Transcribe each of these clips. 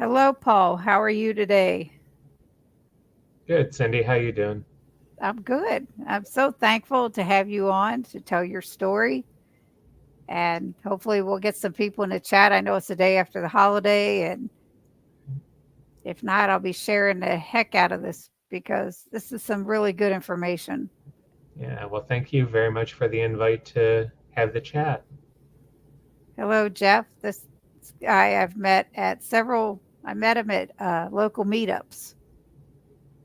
Hello, Paul. How are you today? Good, Cindy. How you doing? I'm good. I'm so thankful to have you on to tell your story. And hopefully, we'll get some people in the chat. I know it's the day after the holiday. And if not, I'll be sharing the heck out of this because this is some really good information. Yeah, well, thank you very much for the invite to have the chat. Hello, Jeff. This guy I've met at several, I met him at local meetups,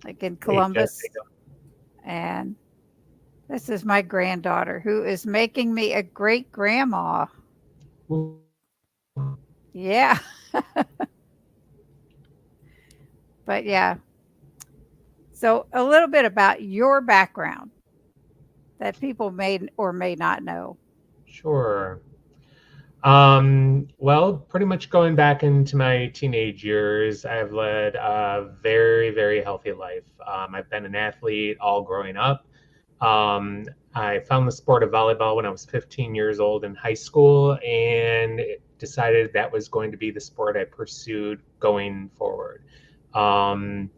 like in Hey, Jeff. Columbus. And this is my granddaughter who is making me a great grandma. Yeah. But yeah, so a little bit about your background that people may or may not know. Sure. Well, pretty much going back into my teenage years, I've led a very, very healthy life. I've been an athlete all growing up. Um, I found the sport of volleyball when I was 15 years old in high school and decided that was going to be the sport I pursued going forward. Um,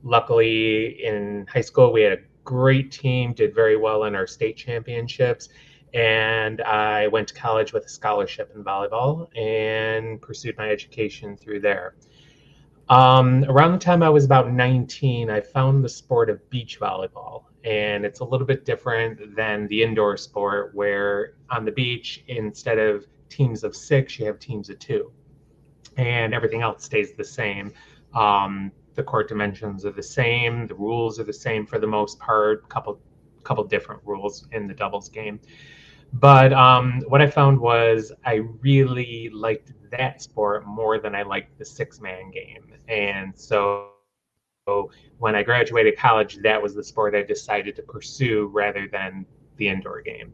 Luckily, in high school, we had a great team, did very well in our state championships. And I went to college with a scholarship in volleyball and pursued my education through there. Around the time I was about 19, I found the sport of beach volleyball. And it's a little bit different than the indoor sport, where on the beach, instead of teams of six, you have teams of two and everything else stays the same. The court dimensions are the same. The rules are the same for the most part. Couple different rules in the doubles game. But what I found was I really liked that sport more than I liked the six-man game. And so when I graduated college, that was the sport I decided to pursue rather than the indoor game.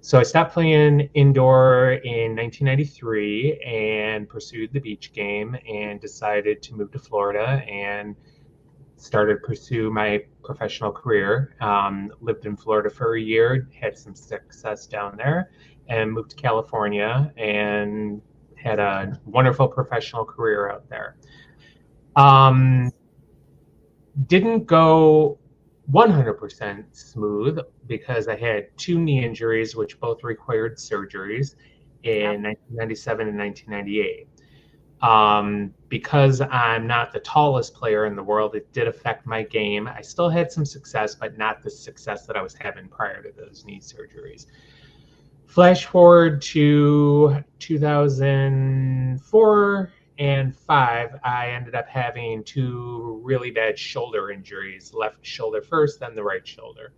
So I stopped playing indoor in 1993 and pursued the beach game and decided to move to Florida and started pursue my professional career. Lived in Florida for a year, had some success down there, and moved to California and had a wonderful professional career out there. Um, didn't go 100% smooth because I had two knee injuries, which both required surgeries Yep. in 1997 and 1998. Because I'm not the tallest player in the world, it did affect my game. I still had some success, but not the success that I was having prior to those knee surgeries. Flash forward to 2004 and 5, I ended up having two really bad shoulder injuries, left shoulder first, then the right shoulder.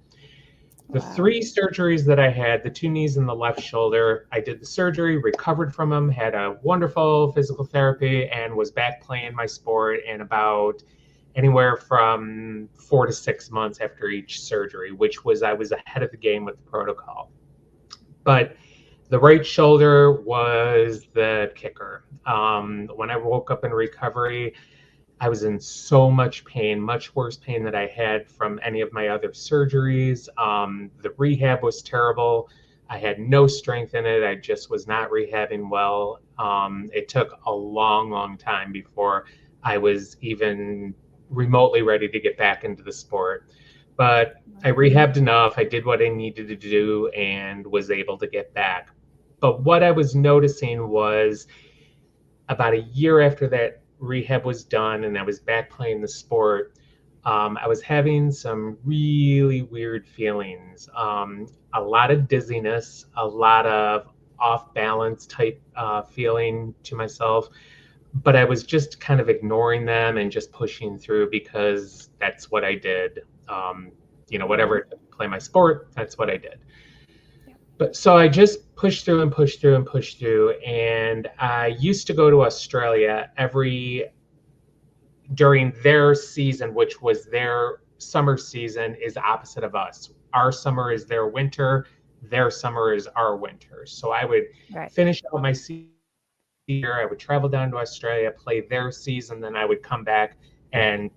The Wow. three surgeries that I had, the two knees and the left shoulder, I did the surgery, recovered from them, had a wonderful physical therapy, and was back playing my sport in about anywhere from 4 to 6 months after each surgery, which was I was ahead of the game with the protocol. But the right shoulder was the kicker. When I woke up in recovery, I was in so much pain, much worse pain than I had from any of my other surgeries. The rehab was terrible. I had no strength in it. I just was not rehabbing well. It took a long, long time before I was even remotely ready to get back into the sport. But I rehabbed enough. I did what I needed to do and was able to get back. But what I was noticing was about a year after that rehab was done and I was back playing the sport, I was having some really weird feelings. A lot of dizziness, a lot of off balance type feeling to myself. But I was just kind of ignoring them and just pushing through because that's what I did. Whatever Right. it took to play my sport, that's what I did. Yep. But so I just pushed through and pushed through and pushed through. And I used to go to Australia every during their season, which was their summer season, is opposite of us. Our summer is their winter, their summer is our winter. So I would Right. finish out my season here, I would travel down to Australia, play their season, then I would come back and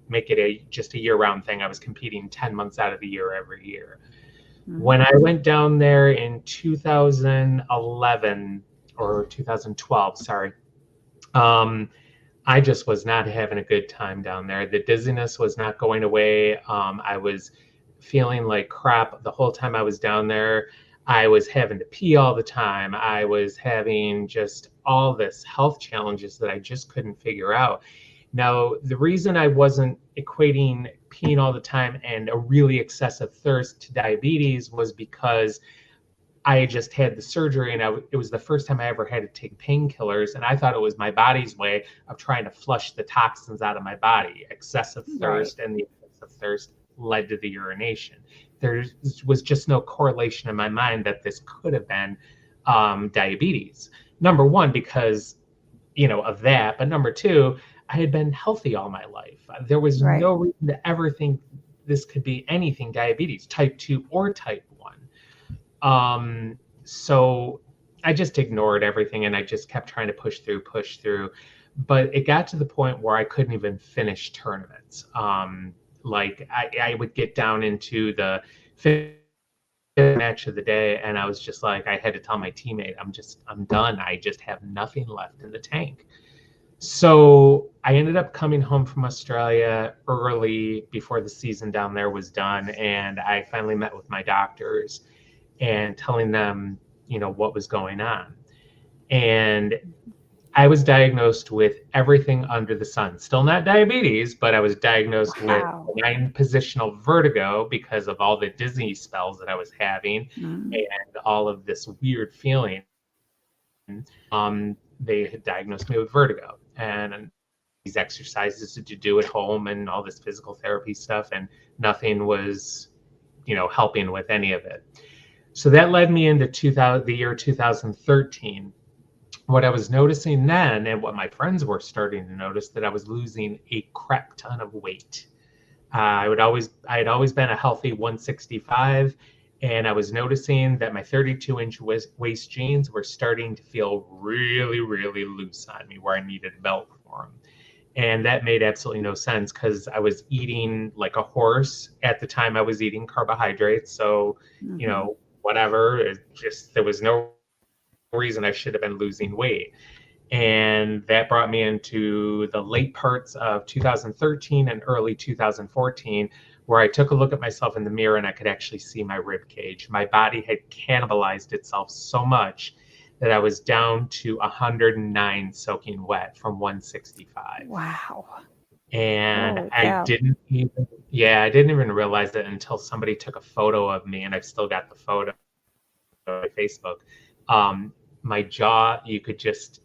make it just a year-round thing. I was competing 10 months out of the year every year. Hmm. When I went down there in 2011 or 2012, sorry, um, I just was not having a good time down there. The dizziness was not going away. I was feeling like crap the whole time I was down there. I was having to pee all the time. I was having just all this health challenges that I just couldn't figure out. Now, the reason I wasn't equating peeing all the time and a really excessive thirst to diabetes was because I had just had the surgery, and it was the first time I ever had to take painkillers, and I thought it was my body's way of trying to flush the toxins out of my body. Excessive Right. thirst and the excessive thirst led to the urination. There was just no correlation in my mind that this could have been diabetes. Number one, because of that, but number two, I had been healthy all my life. There was Right. no reason to ever think this could be anything diabetes, type 2 or type 1. So I just ignored everything and I just kept trying to push through. But it got to the point where I couldn't even finish tournaments. Like I would get down into the fifth match of the day and I was just like, I had to tell my teammate, I'm done. I just have nothing left in the tank. So I ended up coming home from Australia early before the season down there was done. And I finally met with my doctors and telling them, what was going on. And I was diagnosed with everything under the sun. Still not diabetes, but I was diagnosed with Wow. nine positional vertigo because of all the dizzy spells that I was having Mm. and all of this weird feeling. They had diagnosed me with vertigo and these exercises to do at home and all this physical therapy stuff, and nothing was, helping with any of it. So that led me into the year 2013. What I was noticing then, and what my friends were starting to notice, that I was losing a crap ton of weight. I had always been a healthy 165, and I was noticing that my 32-inch waist jeans were starting to feel really, really loose on me, where I needed a belt for them. And that made absolutely no sense because I was eating like a horse at the time. I was eating carbohydrates, so you Hmm. know, whatever. It just there was no reason I should have been losing weight. And that brought me into the late parts of 2013 and early 2014, where I took a look at myself in the mirror and I could actually see my rib cage. My body had cannibalized itself so much that I was down to 109 soaking wet from 165. Wow. And Holy cow. I didn't even realize it until somebody took a photo of me, and I've still got the photo on my Facebook. Um, my jaw, you could just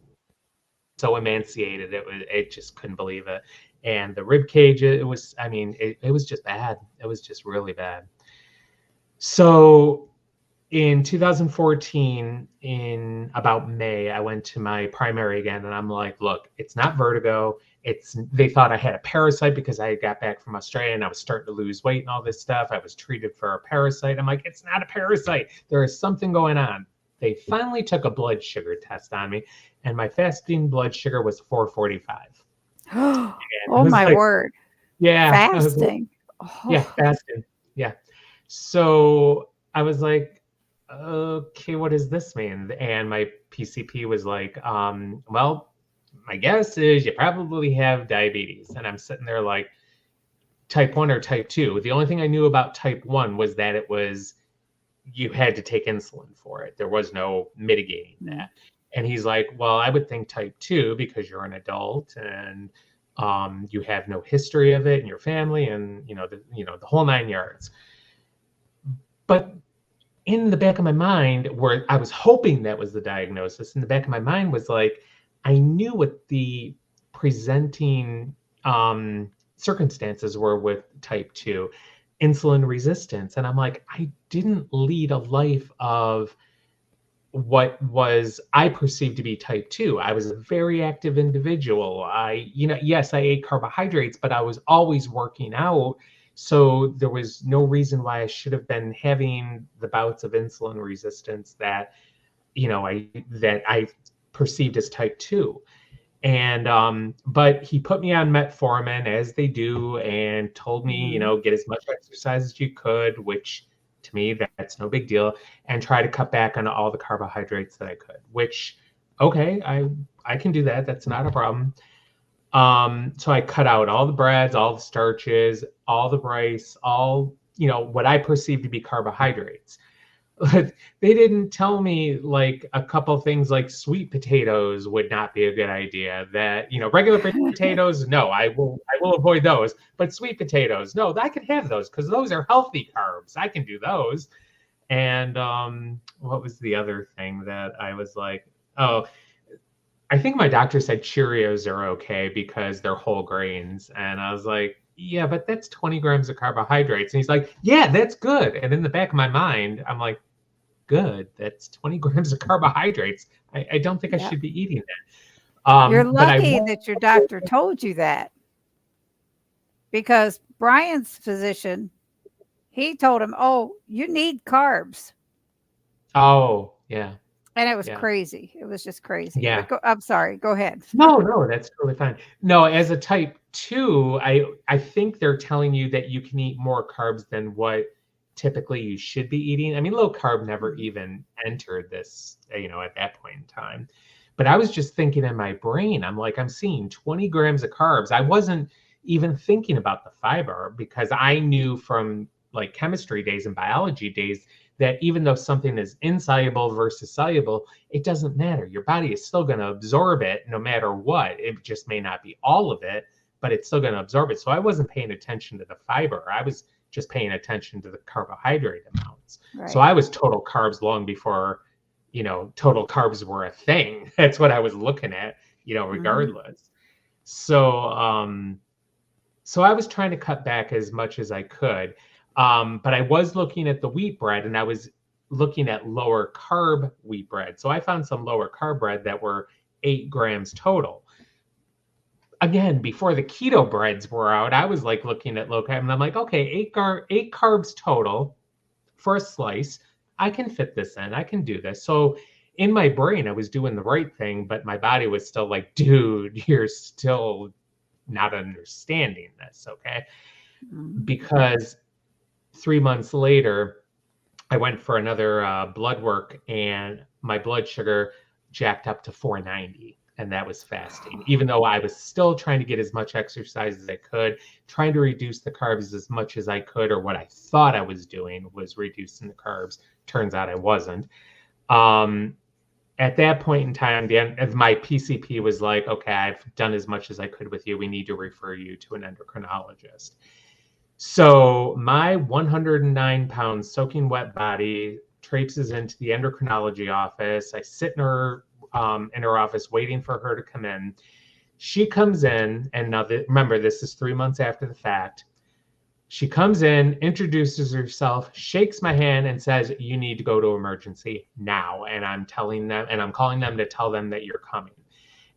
so emaciated. It just couldn't believe it. And the rib cage, it was, I mean, it was just bad. It was just really bad. So in 2014, in about May, I went to my primary again, and I'm like, look, it's not vertigo. They thought I had a parasite because I got back from Australia and I was starting to lose weight and all this stuff. I was treated for a parasite. I'm like, it's not a parasite. There is something going on. They finally took a blood sugar test on me, and my fasting blood sugar was 445. And I Oh was my like, word. yeah, I was like, Fasting. yeah, Oh, fasting. Yeah. So I was like, okay, what does this mean? And my PCP was like, well, my guess is you probably have diabetes. And I'm sitting there like, type 1 or type 2. The only thing I knew about type 1 was that you had to take insulin for it. There was no mitigating mm, that. And he's like, well, I would think type 2 because you're an adult and you have no history of it in your family, and the whole 9 yards. But in the back of my mind, where I was hoping that was the diagnosis, in the back of my mind was like, I knew what the presenting circumstances were with type 2 insulin resistance. And I'm like, I didn't lead a life of what was I perceived to be type 2. I was a very active individual. Yes, I ate carbohydrates, but I was always working out. So there was no reason why I should have been having the bouts of insulin resistance that I perceived as type 2. And but he put me on metformin as they do and told me, mm. get as much exercise as you could, which to me that's no big deal, and try to cut back on all the carbohydrates that I could, which okay, I can do that. That's not a problem. So I cut out all the breads, all the starches, all the rice, all, what I perceive to be carbohydrates. But they didn't tell me like a couple things like sweet potatoes would not be a good idea. That, regular potatoes, no, I will avoid those. But sweet potatoes, no, I can have those because those are healthy carbs. I can do those. And what was the other thing that I was like, oh, I think my doctor said Cheerios are okay because they're whole grains. And I was like, yeah, but that's 20 grams of carbohydrates. And he's like, yeah, that's good. And in the back of my mind, I'm like, good. That's 20 grams of carbohydrates. I don't think I Yep. should be eating that. You're But I lucky that your doctor told you that because Brian's physician, he told him, "Oh, you need carbs." oh, yeah, And it was yeah, crazy. It was just crazy. yeah. But I'm sorry. Go ahead. No, that's totally fine. No, as a type 2, I think they're telling you that you can eat more carbs than what typically you should be eating. I mean, low carb never Mhm. even entered this, at that point in time. But I was just thinking in my brain, I'm like, I'm seeing 20 grams of carbs. I wasn't even thinking about the fiber because I knew from like chemistry days and biology days that even though something is insoluble versus soluble, it doesn't matter. Your body is still going to absorb it no matter what. It just may not be all of it, but it's still going to absorb it. So I wasn't paying attention to the fiber. I was just paying attention to the carbohydrate amounts. So Right. I was total carbs long before, total carbs were a thing. That's what I was looking at, Mhm. regardless. So I was trying to cut back as much as I could. But I was looking at the wheat bread and I was looking at lower carb wheat bread. So I found some lower carb bread that were 8 grams total. Again, before the keto breads were out, I was like looking at low carb and I'm like, okay, eight carbs total for a slice. I can fit this in. I can do this. So in my brain, I was doing the right thing, but my body was still like, dude, you're still not understanding this. Okay. Mhm. Because 3 months later, I went for another blood work and my blood sugar jacked up to 490. And that was fasting, even though I was still trying to get as much exercise as I could, trying to reduce the carbs as much as I could, or what I thought I was doing was reducing the carbs. Turns out I wasn't. Um, at that point in time, the end of my PCP was like, okay, I've done as much as I could with you. We need to refer you to an endocrinologist. So my 109-pound soaking wet body traipses into the endocrinology office. I sit in her office waiting for her to come in. She comes in, and now remember, this is 3 months after the fact. She comes in, introduces herself, shakes my hand, and says, "You need to go to emergency now." And I'm telling them, and I'm calling them to tell them that you're coming.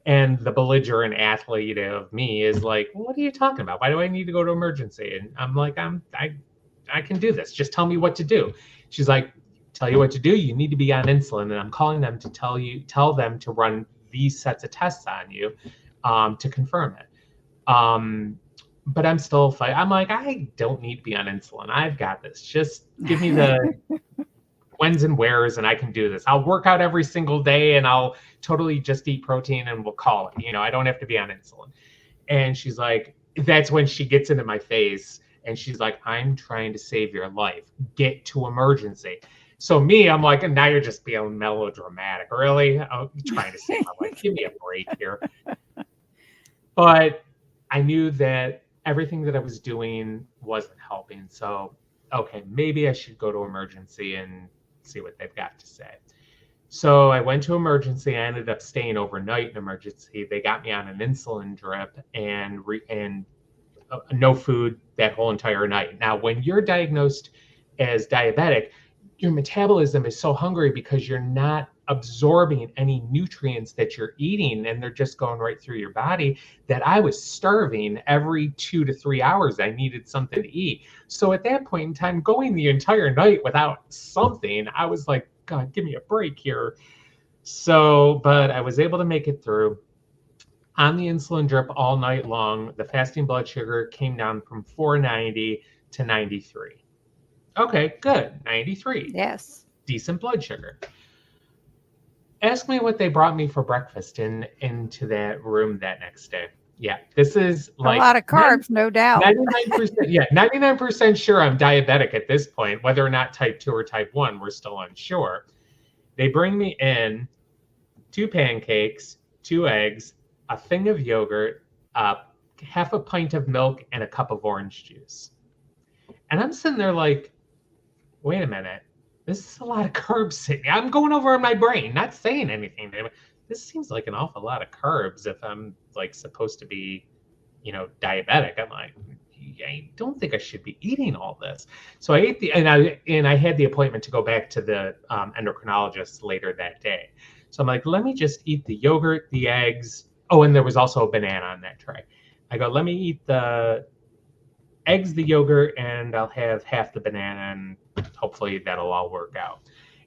And the belligerent athlete of me is like, "What are you talking about? Why do I need to go to emergency?" And I'm like, I can do this. Just tell me what to do. She's like, "Tell you what to do. You need to be on insulin." And I'm calling them to tell them to run these sets of tests on you, to confirm it. Um, but I'm still fighting. I'm like, I don't need to be on insulin. I've got this. Just give me the whens and wheres and I can do this. I'll work out every single day and I'll totally just eat protein and we'll call it. I don't have to be on insulin. And she's like, that's when she gets into my face and she's like, I'm trying to save your life. Get to emergency. So me, I'm like, now you're just being melodramatic. Really? I'm trying to save my life. Give me a break here. But I knew that everything that I was doing wasn't helping. So, okay, maybe I should go to emergency and see what they've got to say. So I went to emergency. I ended up staying overnight in emergency. They got me on an insulin drip and no food that whole entire night. Now, when you're diagnosed as diabetic, your metabolism is so hungry because you're not absorbing any nutrients that you're eating and they're just going right through your body, that I was starving every 2 to 3 hours. I needed something to eat. So at that point in time, going the entire night without something, I was like, God, give me a break here. So, but I was able to make it through on the insulin drip all night long. The fasting blood sugar came down from 490 to 93. Okay, good. 93. Yes. Decent blood sugar. Ask me what they brought me for breakfast into that room that next day. Yeah, this is A like lot of carbs, no doubt. 99%, yeah, 99% sure I'm diabetic at this point, whether or not type 2 or type 1, we're still unsure. They bring me in 2 pancakes, 2 eggs, a thing of yogurt, uh, half a pint of milk, and a cup of orange juice. And I'm sitting there like, wait a minute, this is a lot of carbs sitting. I'm going over in my brain, not saying anything. This seems like an awful lot of carbs if I'm like supposed to be, diabetic. I'm like, I don't think I should be eating all this. So I ate and I had the appointment to go back to the endocrinologist later that day. So I'm like, let me just eat the yogurt, the eggs. Oh, and there was also a banana on that tray. I go, let me eat the eggs, the yogurt, and I'll have half the banana, and hopefully that'll all work out.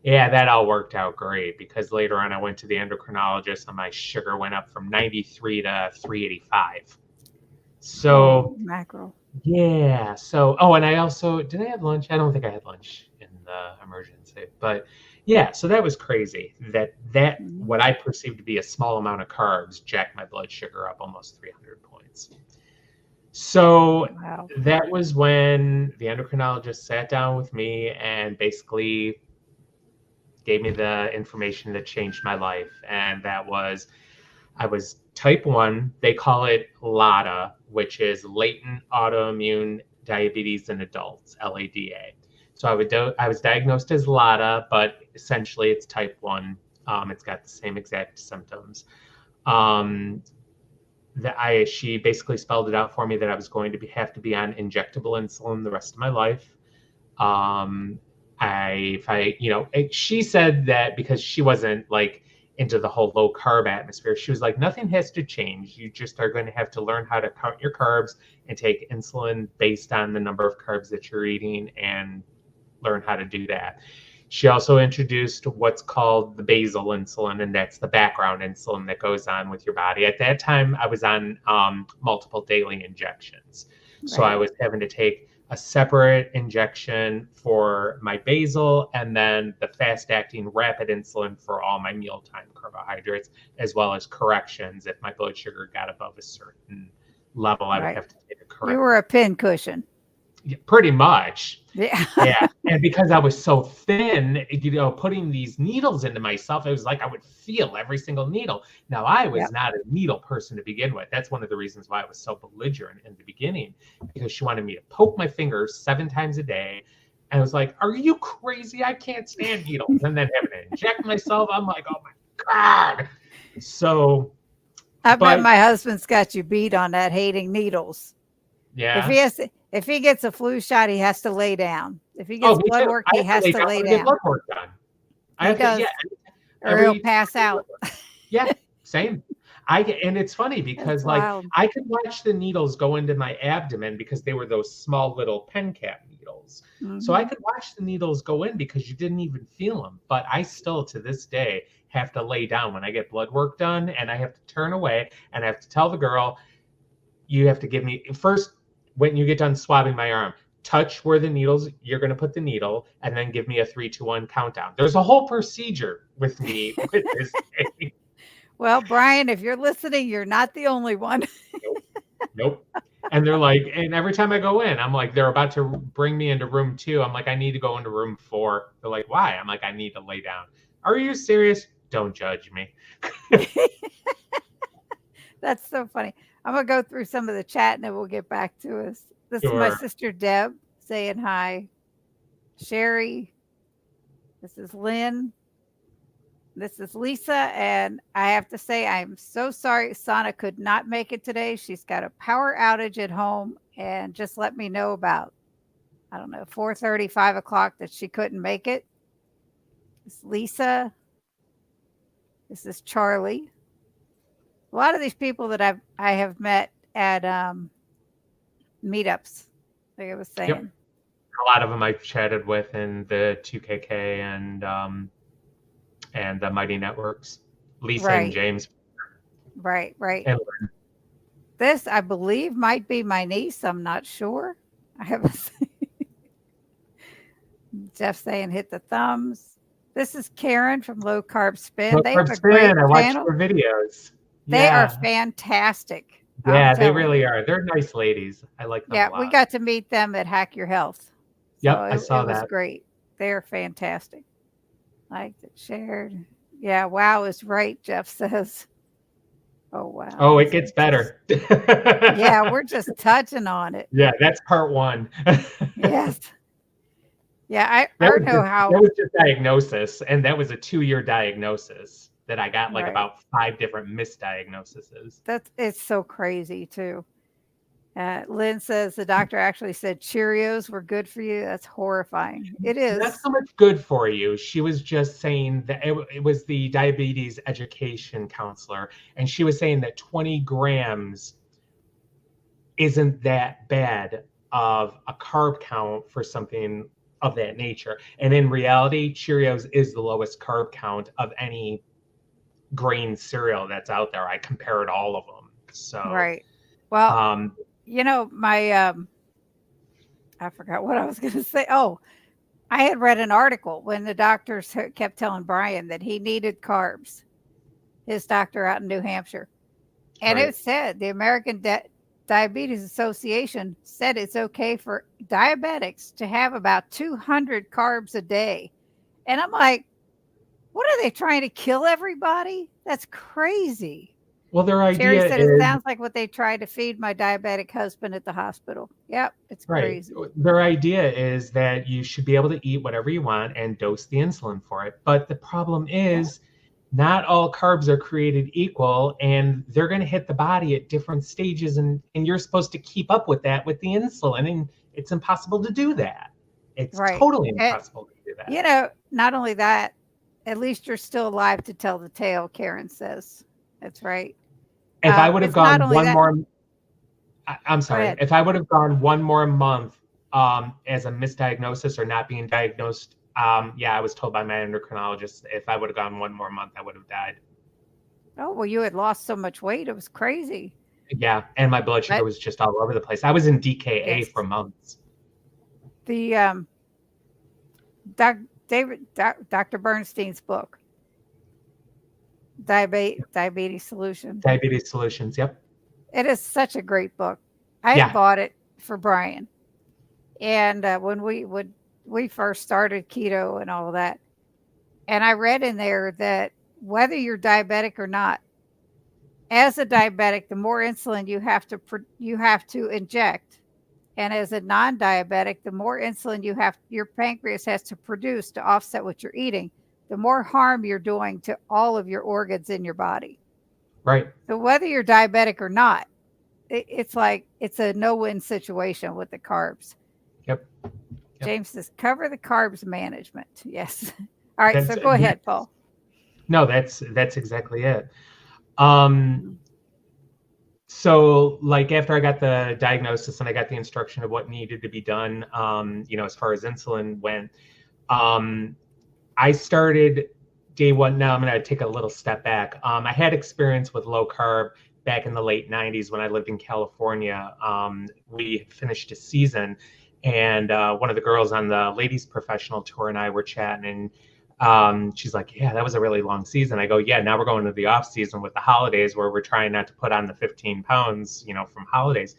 Yeah, that all worked out great because later on I went to the endocrinologist and my sugar went up from 93 to 385. Holy So mackerel. yeah. So, oh, and I also did I have lunch? I don't think I had lunch in the emergency, but yeah. So that was crazy. That Mhm. what I perceived to be a small amount of carbs jacked my blood sugar up almost 300 points. So Wow. that was when the endocrinologist sat down with me and basically gave me the information that changed my life, and that was I was type 1. They call it LADA, which is latent autoimmune diabetes in adults, LADA. So I was diagnosed as LADA, but essentially it's type 1. It's got the same exact symptoms. Um, she basically spelled it out for me that I was going to have to be on injectable insulin the rest of my life. Um, if I, she said that because she wasn't like into the whole low carb atmosphere, she was like, nothing has to change. You just are going to have to learn how to count your carbs and take insulin based on the number of carbs that you're eating and learn how to do that. She also introduced what's called the basal insulin, and that's the background insulin that goes on with your body. At that time, I was on multiple daily injections. So I Right. was having to take a separate injection for my basal and then the fast acting rapid insulin for all my mealtime carbohydrates, as well as corrections. If my blood sugar got above a certain level, I would Right. have to take a You were corrective. a pin cushion. Yeah, pretty much. Yeah. Yeah, and because I was so thin, putting these needles into myself, it was like I would feel every single needle. Now, I was Yep. not a needle person to begin with. That's one of the reasons why I was so belligerent in the beginning, because she wanted me to poke my fingers 7 times a day. And I was like, are you crazy? I can't stand needles. And then having to inject myself, I'm like, oh my God. So, I bet but my husband's got you beat on that hating needles. yeah. If he gets a flu shot, he has to lay down. If he Oh, gets me blood too. work, I he have to has lay to down lay when I get down. blood work done. I He have to, yeah, does, or he'll every pass out. yeah, same. And it's funny That's because like wild. I could watch the needles go into my abdomen because they were those small little pen cap needles. So I Mhm. could watch the needles go in because you didn't even feel them. But I still to this day have to lay down when I get blood work done and I have to turn away and I have to tell the girl, you have to give me first when you get done swabbing my arm, touch where the needles you're going to put the needle and then give me a 3 2 1 countdown. There's a whole procedure with me with this thing. Well, Brian, if you're listening, you're not the only one. Nope. Nope. And they're like, and every time I go in, I'm like, they're about to bring me into room 2. I'm like, I need to go into room 4. They're like, why? I'm like, I need to lay down. Are you serious? Don't judge me. That's so funny. I'm gonna go through some of the chat and then we'll get back to us. This is my Sure. sister Deb saying hi. Sherry. This is Lynn. This is Lisa, and I have to say, I'm so sorry Sana could not make it today. She's got a power outage at home and just let me know about, I don't know, 4:30, 5 o'clock that she couldn't make it. It's Lisa. This is Charlie. A lot of these people that I have met at meetups, like I was Yep. saying. A lot of them I've chatted with in the 2KK and the Mighty Networks. Lisa and Right, James. right. And This, I believe, might be my niece. I'm not sure. I haven't. Jeff saying hit the thumbs. This is Karen from Low Carb Spin. Low They have Carb a great Spin, I watch channel. your videos. They are Yeah. fantastic. I'm Yeah, they telling really you. are. They're nice ladies. I like them a Yeah, we lot. got to meet them at Hack Your Health. So Yep, I it saw was that. great. They're fantastic. Like that shared. Yeah, wow is right, Jeff says. Oh, wow. Oh, it It's gets just, better. yeah, we're just touching on it. Yeah, that's part one. Yes. Yeah, I That don't was know just that how, was just diagnosis, and that was a 2-year diagnosis that I got like right. about 5 different misdiagnoses. That's it's so crazy too. Lynn says the doctor actually said Cheerios were good for you. That's horrifying. It Not is. so much good for you. She was just saying that it was the diabetes education counselor, and she was saying that 20 grams isn't that bad of a carb count for something of that nature. And in reality, Cheerios is the lowest carb count of any grain cereal that's out there. I compared all of them. So, Right. Well, um, my I forgot what I was going to say. Oh, I had read an article when the doctors kept telling Brian that he needed carbs. His doctor out in New Hampshire. And right. it said the American Diabetes Association said it's okay for diabetics to have about 200 carbs a day. And I'm like, what are they trying to kill everybody? That's crazy. Well, their Sherry idea said it is sounds like what they tried to feed my diabetic husband at the hospital. Yep, it's right. crazy. Their idea is that you should be able to eat whatever you want and dose the insulin for it. But the problem Yeah, is, not all carbs are created equal, and they're going to hit the body at different stages, and you're supposed to keep up with that with the insulin, and it's impossible to do that. It's right. totally And impossible to do that. not only that, at least you're still alive to tell the tale, Karen says. That's right. If I would have It's not gone only one that. more, I'm Go sorry, ahead. if I would have gone one more month as a misdiagnosis or not being diagnosed, yeah, I was told by my endocrinologist if I would have gone one more month, I would have died. Oh, well, you had lost so much weight. It was crazy. Yeah, and my blood sugar But was just all over the place. I was in DKA yes, for months. the Dr. Bernstein's book, Diabetes Solution. Diabetes Solutions. Yep. It is such a great book. I had Yeah. bought it for Brian, and when we first started keto and all of that, and I read in there that whether you're diabetic or not, as a diabetic, the more insulin you have to inject, and as a non-diabetic, the more insulin your pancreas has to produce to offset what you're eating, the more harm you're doing to all of your organs in your body. Right. So whether you're diabetic or not, it's like it's a no-win situation with the carbs. Yep. Yep. James says cover the carbs management. Yes. All right, That's so go ahead, Paul. no, that's exactly it. Um, Mhm. so like after I got the diagnosis and I got the instruction of what needed to be done, as far as insulin went, um, I started day one. Now I'm going to take a little step back. I had experience with low carb back in the late 90s when I lived in California. We finished a season, and one of the girls on the ladies professional tour and I were chatting, and she's like, yeah, that was a really long season. I go, yeah, now we're going to the off season with the holidays where we're trying not to put on the 15 pounds, from holidays.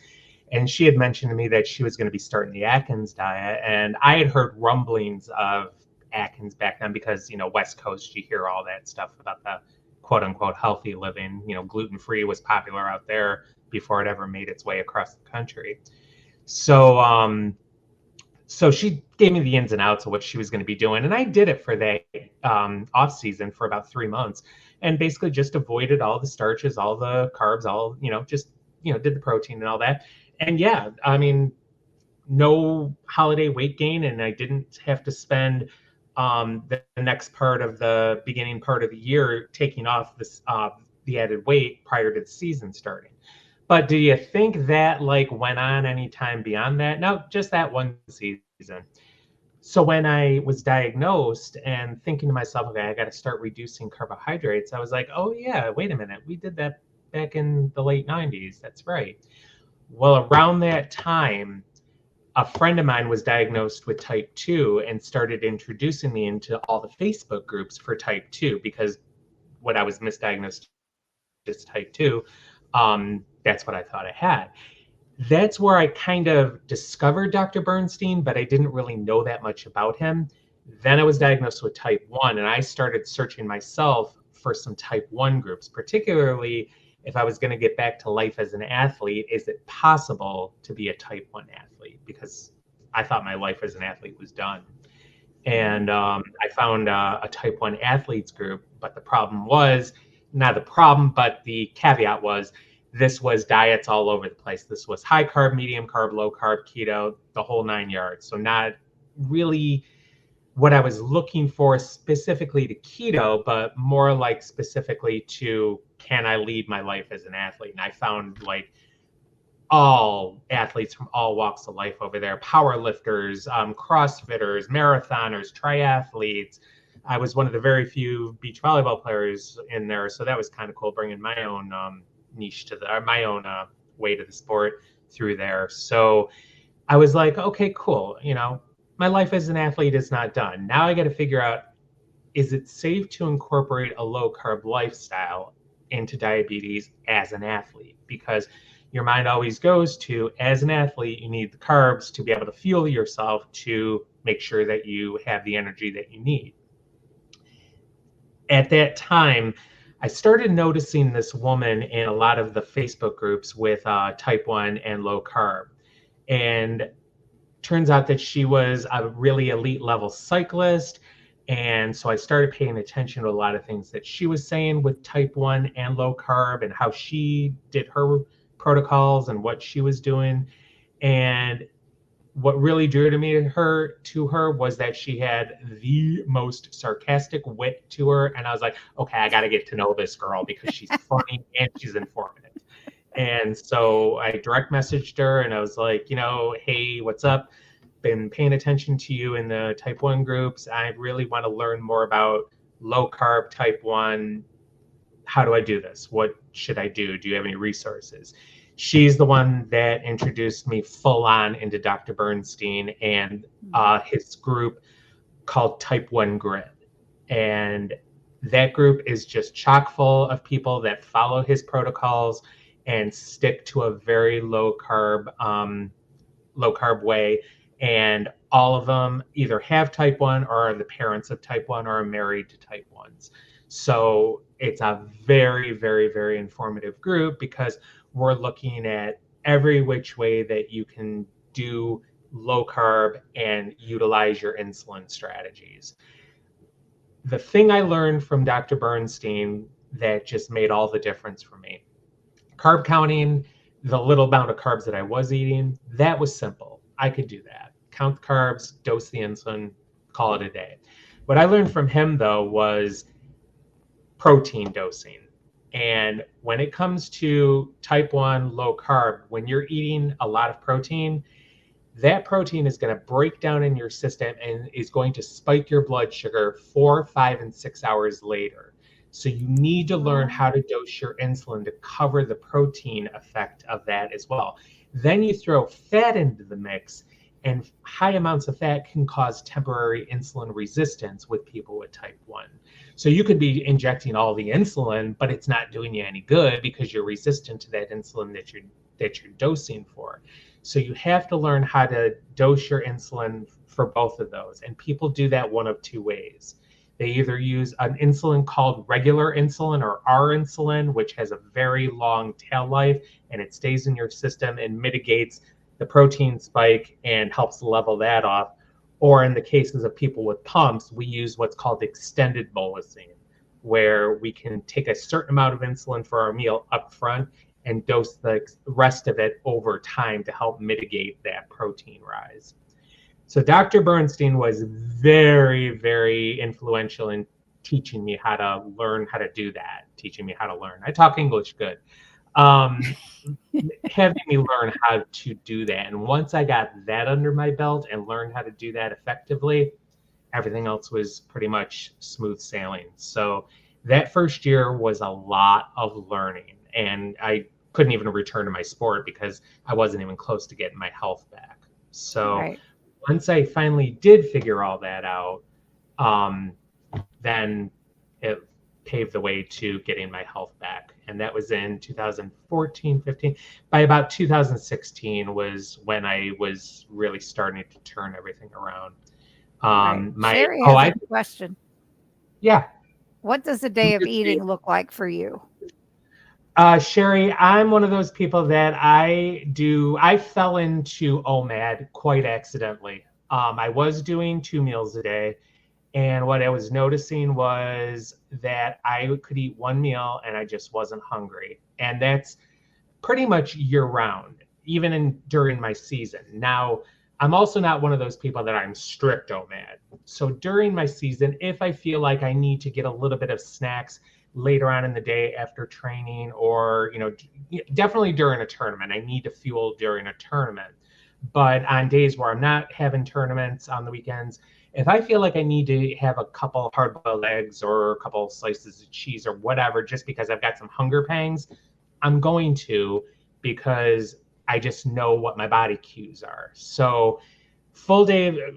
And she had mentioned to me that she was going to be starting the Atkins diet. And I had heard rumblings of Atkins back then because, West Coast, you hear all that stuff about the quote unquote healthy living. Gluten free was popular out there before it ever made its way across the country. So, so she gave me the ins and outs of what she was going to be doing, and I did it for that off season for about 3 months, and basically just avoided all the starches, all the carbs, all just did the protein and all that, and yeah, I mean, no holiday weight gain, and I didn't have to spend the next part of the beginning part of the year taking off this the added weight prior to the season starting. But do you think that like went on any time beyond that? No, just that one season. So when I was diagnosed and thinking to myself, okay, I got to start reducing carbohydrates, I was like, oh yeah, wait a minute, we did that back in the late 90s. That's right. Well, around that time, a friend of mine was diagnosed with type 2 and started introducing me into all the Facebook groups for type 2 because what I was misdiagnosed as type 2. That's what I thought I had. That's where I kind of discovered Dr. Bernstein, but I didn't really know that much about him. Then I was diagnosed with type 1, and I started searching myself for some type 1 groups, particularly if I was going to get back to life as an athlete. Is it possible to be a type 1 athlete? Because I thought my life as an athlete was done. And I found a type 1 athletes group, but the problem was not the problem, but the caveat was this was diets all over the place. This was high carb, medium carb, low carb, keto, the whole 9 yards. So, not really what I was looking for specifically to keto, but more like specifically to can I lead my life as an athlete? And I found like all athletes from all walks of life over there, power lifters, crossfitters, marathoners, triathletes. I was one of the very few beach volleyball players in there, so that was kind of cool, bringing my own niche to my own way to the sport through there. So I was like, okay, cool. My life as an athlete is not done. Now I got to figure out, is it safe to incorporate a low carb lifestyle into diabetes as an athlete? Because your mind always goes to, as an athlete, you need the carbs to be able to fuel yourself to make sure that you have the energy that you need. At that time, I started noticing this woman in a lot of the Facebook groups with type 1 and low carb. And turns out that she was a really elite level cyclist. And so I started paying attention to a lot of things that she was saying with type 1 and low carb and how she did her protocols and what she was doing. And what really drew to her was that she had the most sarcastic wit to her. And I was like, okay, I got to get to know this girl because she's funny and she's informative. And so I direct messaged her and I was like, hey, what's up? Been paying attention to you in the type 1 groups. I really want to learn more about low carb type 1. How do I do this? What should I do? Do you have any resources? She's the one that introduced me full on into Dr. Bernstein and his group called Type 1 Grid. And that group is just chock full of people that follow his protocols and stick to a very low carb way. And all of them either have type 1 or are the parents of type 1 or are married to type 1s. So it's a very, very, very informative group because we're looking at every which way that you can do low carb and utilize your insulin strategies. The thing I learned from Dr. Bernstein that just made all the difference for me, carb counting, the little amount of carbs that I was eating, that was simple. I could do that. Count the carbs, dose the insulin, call it a day. What I learned from him, though, was protein dosing. And when it comes to type 1 low carb, when you're eating a lot of protein, that protein is going to break down in your system and is going to spike your blood sugar 4, 5, and 6 hours later. So you need to learn how to dose your insulin to cover the protein effect of that as well. Then you throw fat into the mix, and high amounts of fat can cause temporary insulin resistance with people with type 1. So you could be injecting all the insulin, but it's not doing you any good because you're resistant to that insulin that you're dosing for. So you have to learn how to dose your insulin for both of those. And people do that one of two ways. They either use an insulin called regular insulin or R insulin, which has a very long tail life and it stays in your system and mitigates the protein spike and helps level that off. Or in the cases of people with pumps, we use what's called extended bolusing, where we can take a certain amount of insulin for our meal up front and dose the rest of it over time to help mitigate that protein rise. So Dr. Bernstein was very, very influential in teaching me how to learn how to do that, teaching me how to learn. I talk English good. Having me learn how to do that. And once I got that under my belt and learned how to do that effectively, everything else was pretty much smooth sailing. So that first year was a lot of learning. And I couldn't even return to my sport because I wasn't even close to getting my health back. So once I finally did figure all that out, then it paved the way to getting my health back and that was in 2014, 15. By about 2016 was when I was really starting to turn everything around. Right. My Sherry oh, has a question. yeah. What does a day of eating look like for you? Sherry, I'm one of those people that I fell into OMAD quite accidentally. I was doing 2 meals a day, and what I was noticing was that I could eat one meal and I just wasn't hungry. And that's pretty much year round, even during my season. Now, I'm also not one of those people that I'm strict OMAD. So during my season, if I feel like I need to get a little bit of snacks later on in the day after training, or definitely during a tournament, I need to fuel during a tournament. But on days where I'm not having tournaments on the weekends, if I feel like I need to have a couple hard-boiled eggs or a couple slices of cheese or whatever, just because I've got some hunger pangs, I'm going to, because I just know what my body cues are. So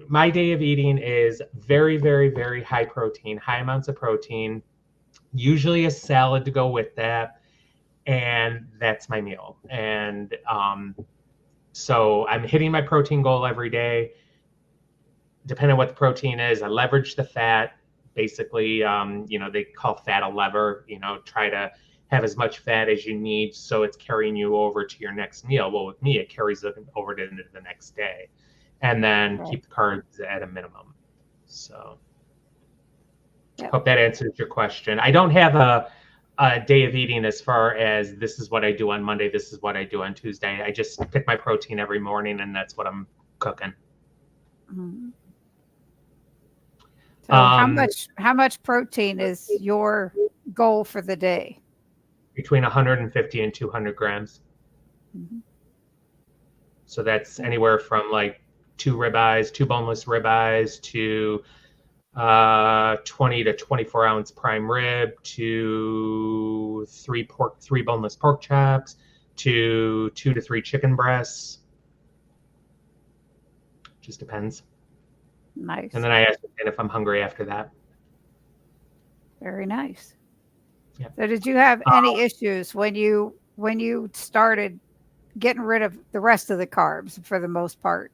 my day of eating is very, very, very high protein, high amounts of protein, usually a salad to go with that. And that's my meal. And so I'm hitting my protein goal every day. Depending on what the protein is, I leverage the fat. Basically, they call fat a lever. Try to have as much fat as you need so it's carrying you over to your next meal. Well, with me, it carries it over to the next day, and then Right. keep the carbs at a minimum. So, Yep. hope that answers your question. I don't have a day of eating as far as this is what I do on Monday, this is what I do on Tuesday. I just pick my protein every morning, and that's what I'm cooking. Mhm. So Um, how much protein is your goal for the day? between 150 and 200 grams. Mhm. So that's anywhere from like two boneless ribeyes, to 20 to 24 ounce prime rib, to three boneless pork chops, to 2 to 3 chicken breasts. Just depends. And Nice. then I ask again if I'm hungry after that. Very nice. Yeah. So did you have any issues when you started getting rid of the rest of the carbs for the most part?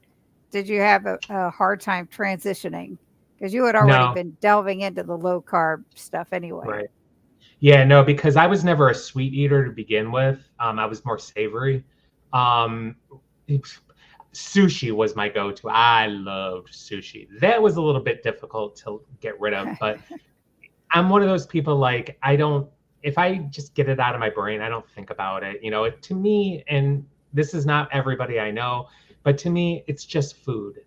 Did you have a hard time transitioning? Because you had already No, been delving into the low carb stuff anyway. right. Yeah, no, because I was never a sweet eater to begin with. I was more savory. Um, Sushi was my go-to. I loved sushi. That was a little bit difficult to get rid of, but I'm one of those people, like, if I just get it out of my brain, I don't think about it. To me, and this is not everybody I know, but to me, it's just food.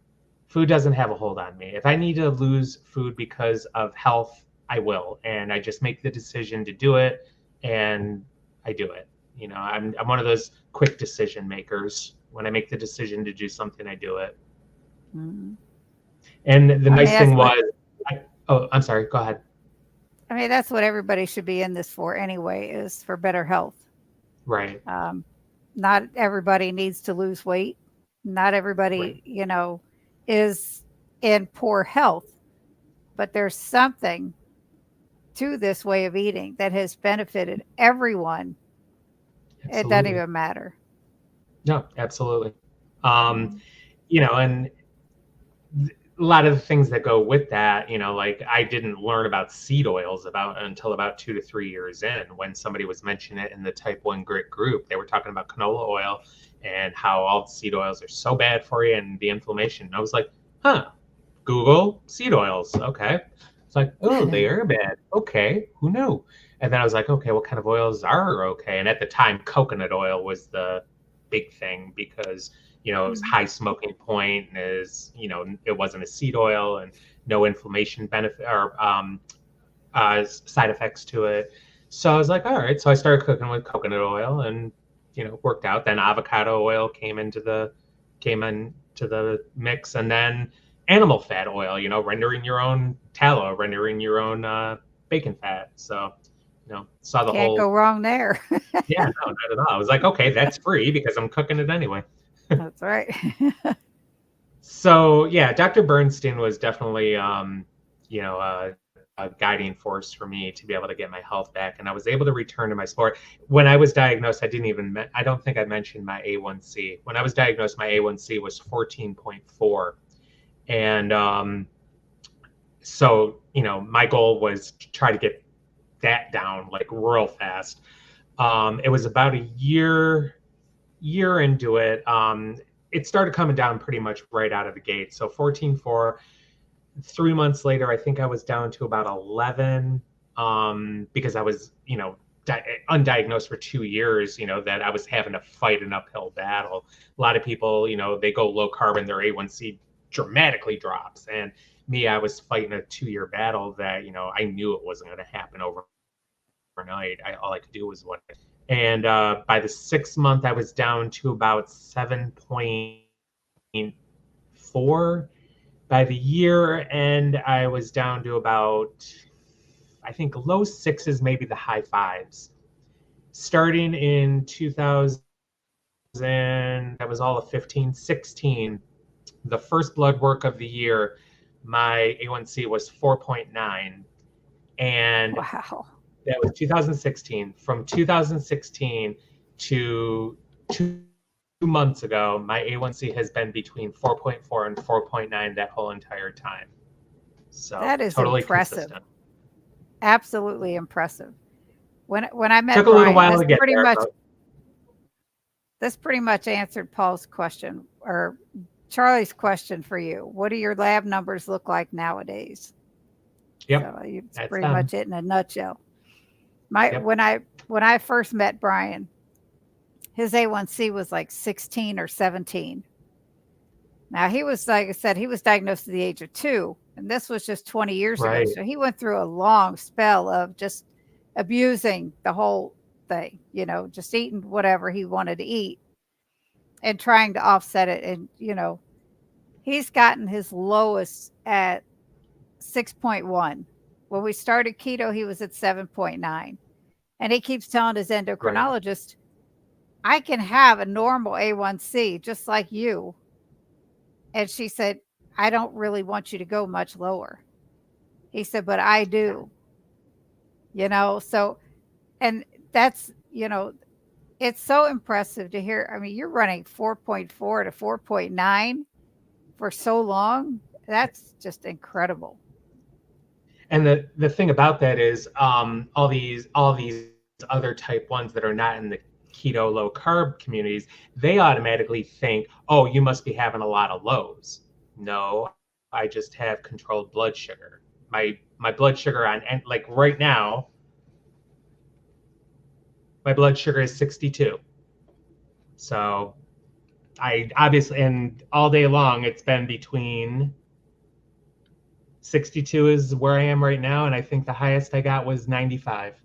Food doesn't have a hold on me. If I need to lose food because of health, I will. And I just make the decision to do it, and I do it. I'm one of those quick decision makers. When I make the decision to do something, I do it. Mhm. And the I mean, nice that's thing what was, oh, I'm sorry, go ahead. I mean, that's what everybody should be in this for anyway, is for better health. Right, Um, Not everybody needs to lose weight. Not right. everybody, is in poor health, but there's something to this way of eating that has benefited everyone. It doesn't Absolutely. even matter. No, absolutely. Um, Mm. and a lot of the things that go with that, like, I didn't learn about seed oils until about 2 to 3 years in, when somebody was mentioning it in the type 1 grit group. They were talking about canola oil and how all the seed oils are so bad for you and the inflammation. And I was like, huh, Google seed oils. Okay. It's like, oh, they are bad. Okay. Who knew? And then I was like, okay, what kind of oils are okay? And at the time, coconut oil was the big thing, because it was Mhm. high smoking point, and it wasn't a seed oil, and no inflammation benefit or side effects to it. So I was like, all right. So I started cooking with coconut oil, and worked out. Then avocado oil came into the mix, and then animal fat oil. Rendering your own tallow, rendering your own bacon fat. So saw the Can't go whole. wrong there. Yeah, no, not at all. I was like, okay, that's free because I'm cooking it anyway. That's right. So yeah, Dr. Bernstein was definitely, you know, uh, guiding force for me to be able to get my health back. And I was able to return to my sport. When I was diagnosed, I don't think I mentioned my A1C. When I was diagnosed, my A1C was 14.4. And so, my goal was to try to get that down like real fast. It was about a year into it. It started coming down pretty much right out of the gate. So 14.4. 3 months later, I think I was down to about 11, because I was, undiagnosed for 2 years, that I was having to fight an uphill battle. A lot of people, they go low carb and their A1C dramatically drops. And me, I was fighting a 2-year battle that, I knew it wasn't going to happen overnight. All I could do was what. And by the 6th month, I was down to about 7.4. By the year end, I was down to about, I think, low sixes, maybe the high fives. Starting in 2000, that was all of 15, 16, the first blood work of the year, my A1C was 4.9. And Wow. that was 2016. From 2016 to 2 months ago, my A1C has been between 4.4 and 4.9 that whole entire time. So That is totally impressive. consistent. Absolutely impressive. When I met Took a little Brian, while to get there, but this pretty much answered Paul's question or Charlie's question for you. What do your lab numbers look like nowadays? yep, So it's that's pretty them. much it in a nutshell. My Yep, when I first met Brian, his A1C was like 16 or 17. Now he was, like I said, he was diagnosed at the age of 2, and this was just 20 years ago. right, So he went through a long spell of just abusing the whole thing, just eating whatever he wanted to eat and trying to offset it. And he's gotten his lowest at 6.1. When we started keto, he was at 7.9. And he keeps telling his right. endocrinologist, I can have a normal A1C just like you. And she said, I don't really want you to go much lower. He said, but I do, so, and that's, it's so impressive to hear. I mean, you're running 4.4 to 4.9 for so long. That's just incredible. And the thing about that is, all these other type ones that are not in the keto low carb communities, they automatically think, oh, you must be having a lot of lows. No, I just have controlled blood sugar. My blood sugar and like right now, my blood sugar is 62. So I obviously, and all day long it's been between 62 is where I am right now, and I think the highest I got was 95.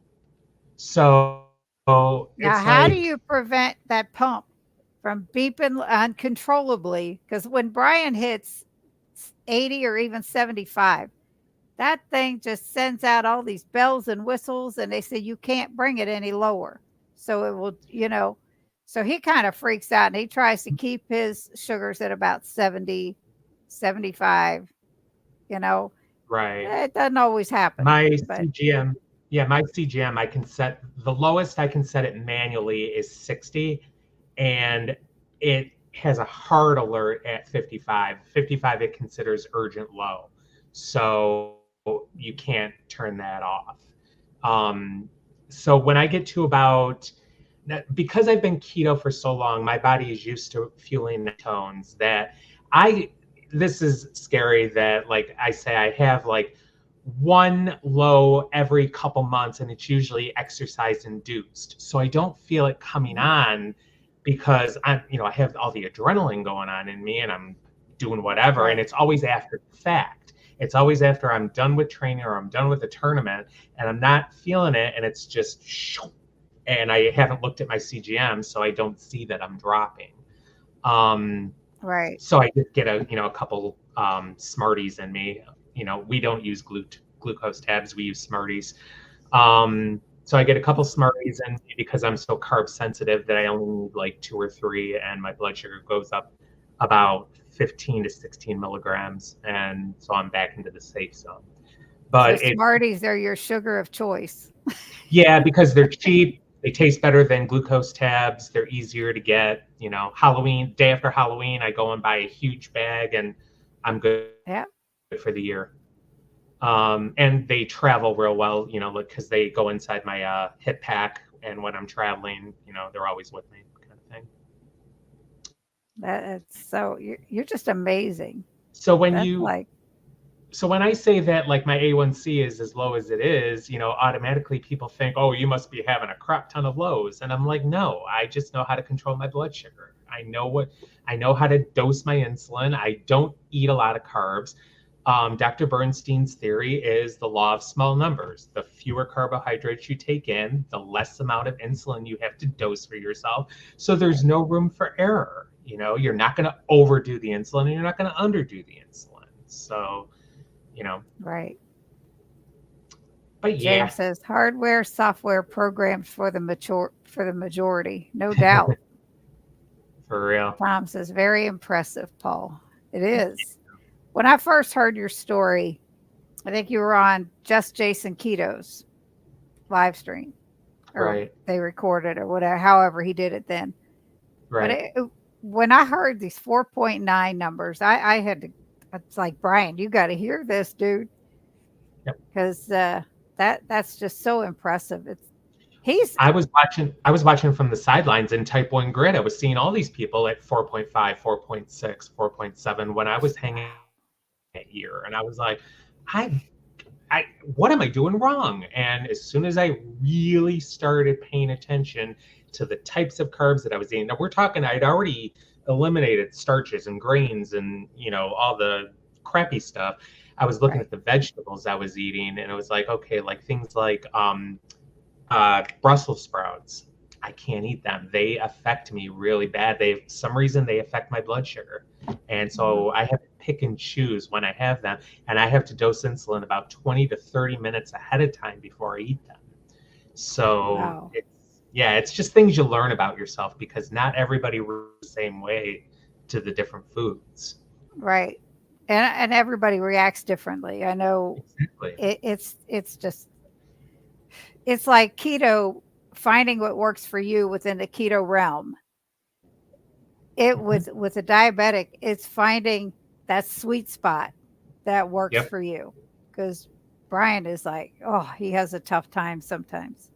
So it's Now, like, how do you prevent that pump from beeping uncontrollably? Because when Brian hits 80 or even 75, that thing just sends out all these bells and whistles, and they say you can't bring it any lower. So it will, so he kind of freaks out and he tries to keep his sugars at about 70, 75, you know. right. It doesn't always happen, My but CGM, yeah, my CGM, I can set the lowest I can set it manually is 60, and it has a hard alert at 55. 55 it considers urgent low. So you can't turn that off. Um, so when I get to about, because I've been keto for so long, my body is used to fueling tones that I, this is scary that like I say I have like one low every couple months and it's usually exercise induced. So I don't feel it coming mhm, on because I have all the adrenaline going on in me and I'm doing whatever. And right, it's always after the fact. It's always after I'm done with training or I'm done with the tournament and I'm not feeling it. And it's just, and I haven't looked at my CGM, so I don't see that I'm dropping. Um, right. so I just get a couple Smarties in me. We don't use glucose tabs; we use Smarties. So I get a couple Smarties in me because I'm so carb sensitive that I only need like 2 or 3, and my blood sugar goes up about 15 to 16 milligrams, and so I'm back into the safe zone. So But it, Smarties are your sugar of choice. yeah, because they're cheap, they taste better than glucose tabs, they're easier to get. You know, Halloween, day after Halloween, I go and buy a huge bag and I'm good for the Yeah, year. And they travel real well, you know, because they go inside my hip pack. And when I'm traveling, you know, they're always with me, kind of thing. that's so you're just amazing. So when That's you like, so when I say that like my A1C is as low as it is, you know, automatically people think, oh, you must be having a crap ton of lows. And I'm like, no, I just know how to control my blood sugar. I know how to dose my insulin. I don't eat a lot of carbs. Dr. Bernstein's theory is the law of small numbers. The fewer carbohydrates you take in, the less amount of insulin you have to dose for yourself. So there's right, no room for error. You know, you're not going to overdo the insulin and you're not going to underdo the insulin. So, you know, right. but yeah, James says hardware, software programs for the majority, no doubt. for real. Tom says very impressive, Paul. It is. When I first heard your story, I think you were on Just Jason Keto's live stream, or Right, they recorded or whatever, however he did it then. But right. when I heard these 4.9 numbers, I had to. It's like Brian, you got to hear this, dude, Yep. because that's just so impressive. He's I was watching from the sidelines in type 1 grid. I was seeing all these people at 4.5, 4.6, 4.7 when I was hanging that year. And I was like, I I what am I doing wrong? And as soon as I really started paying attention to the types of carbs that I was eating, now we're talking I'd already eliminated starches and grains and you know all the crappy stuff. I was looking right, at the vegetables I was eating, and it was like, okay, like things like Brussels sprouts. I can't eat them. They affect me really bad. They, for some reason, they affect my blood sugar, and mhm, so I have to pick and choose when I have them, and I have to dose insulin about 20 to 30 minutes ahead of time before I eat them. So wow, it's yeah, it's just things you learn about yourself because not everybody reacts the same way to the different foods. right, and everybody reacts differently. I know Exactly. it's just it's like keto, finding what works for you within the keto realm. It Mhm. with a diabetic, it's finding that sweet spot that works Yep. for you. Because Brian is like, oh, he has a tough time sometimes.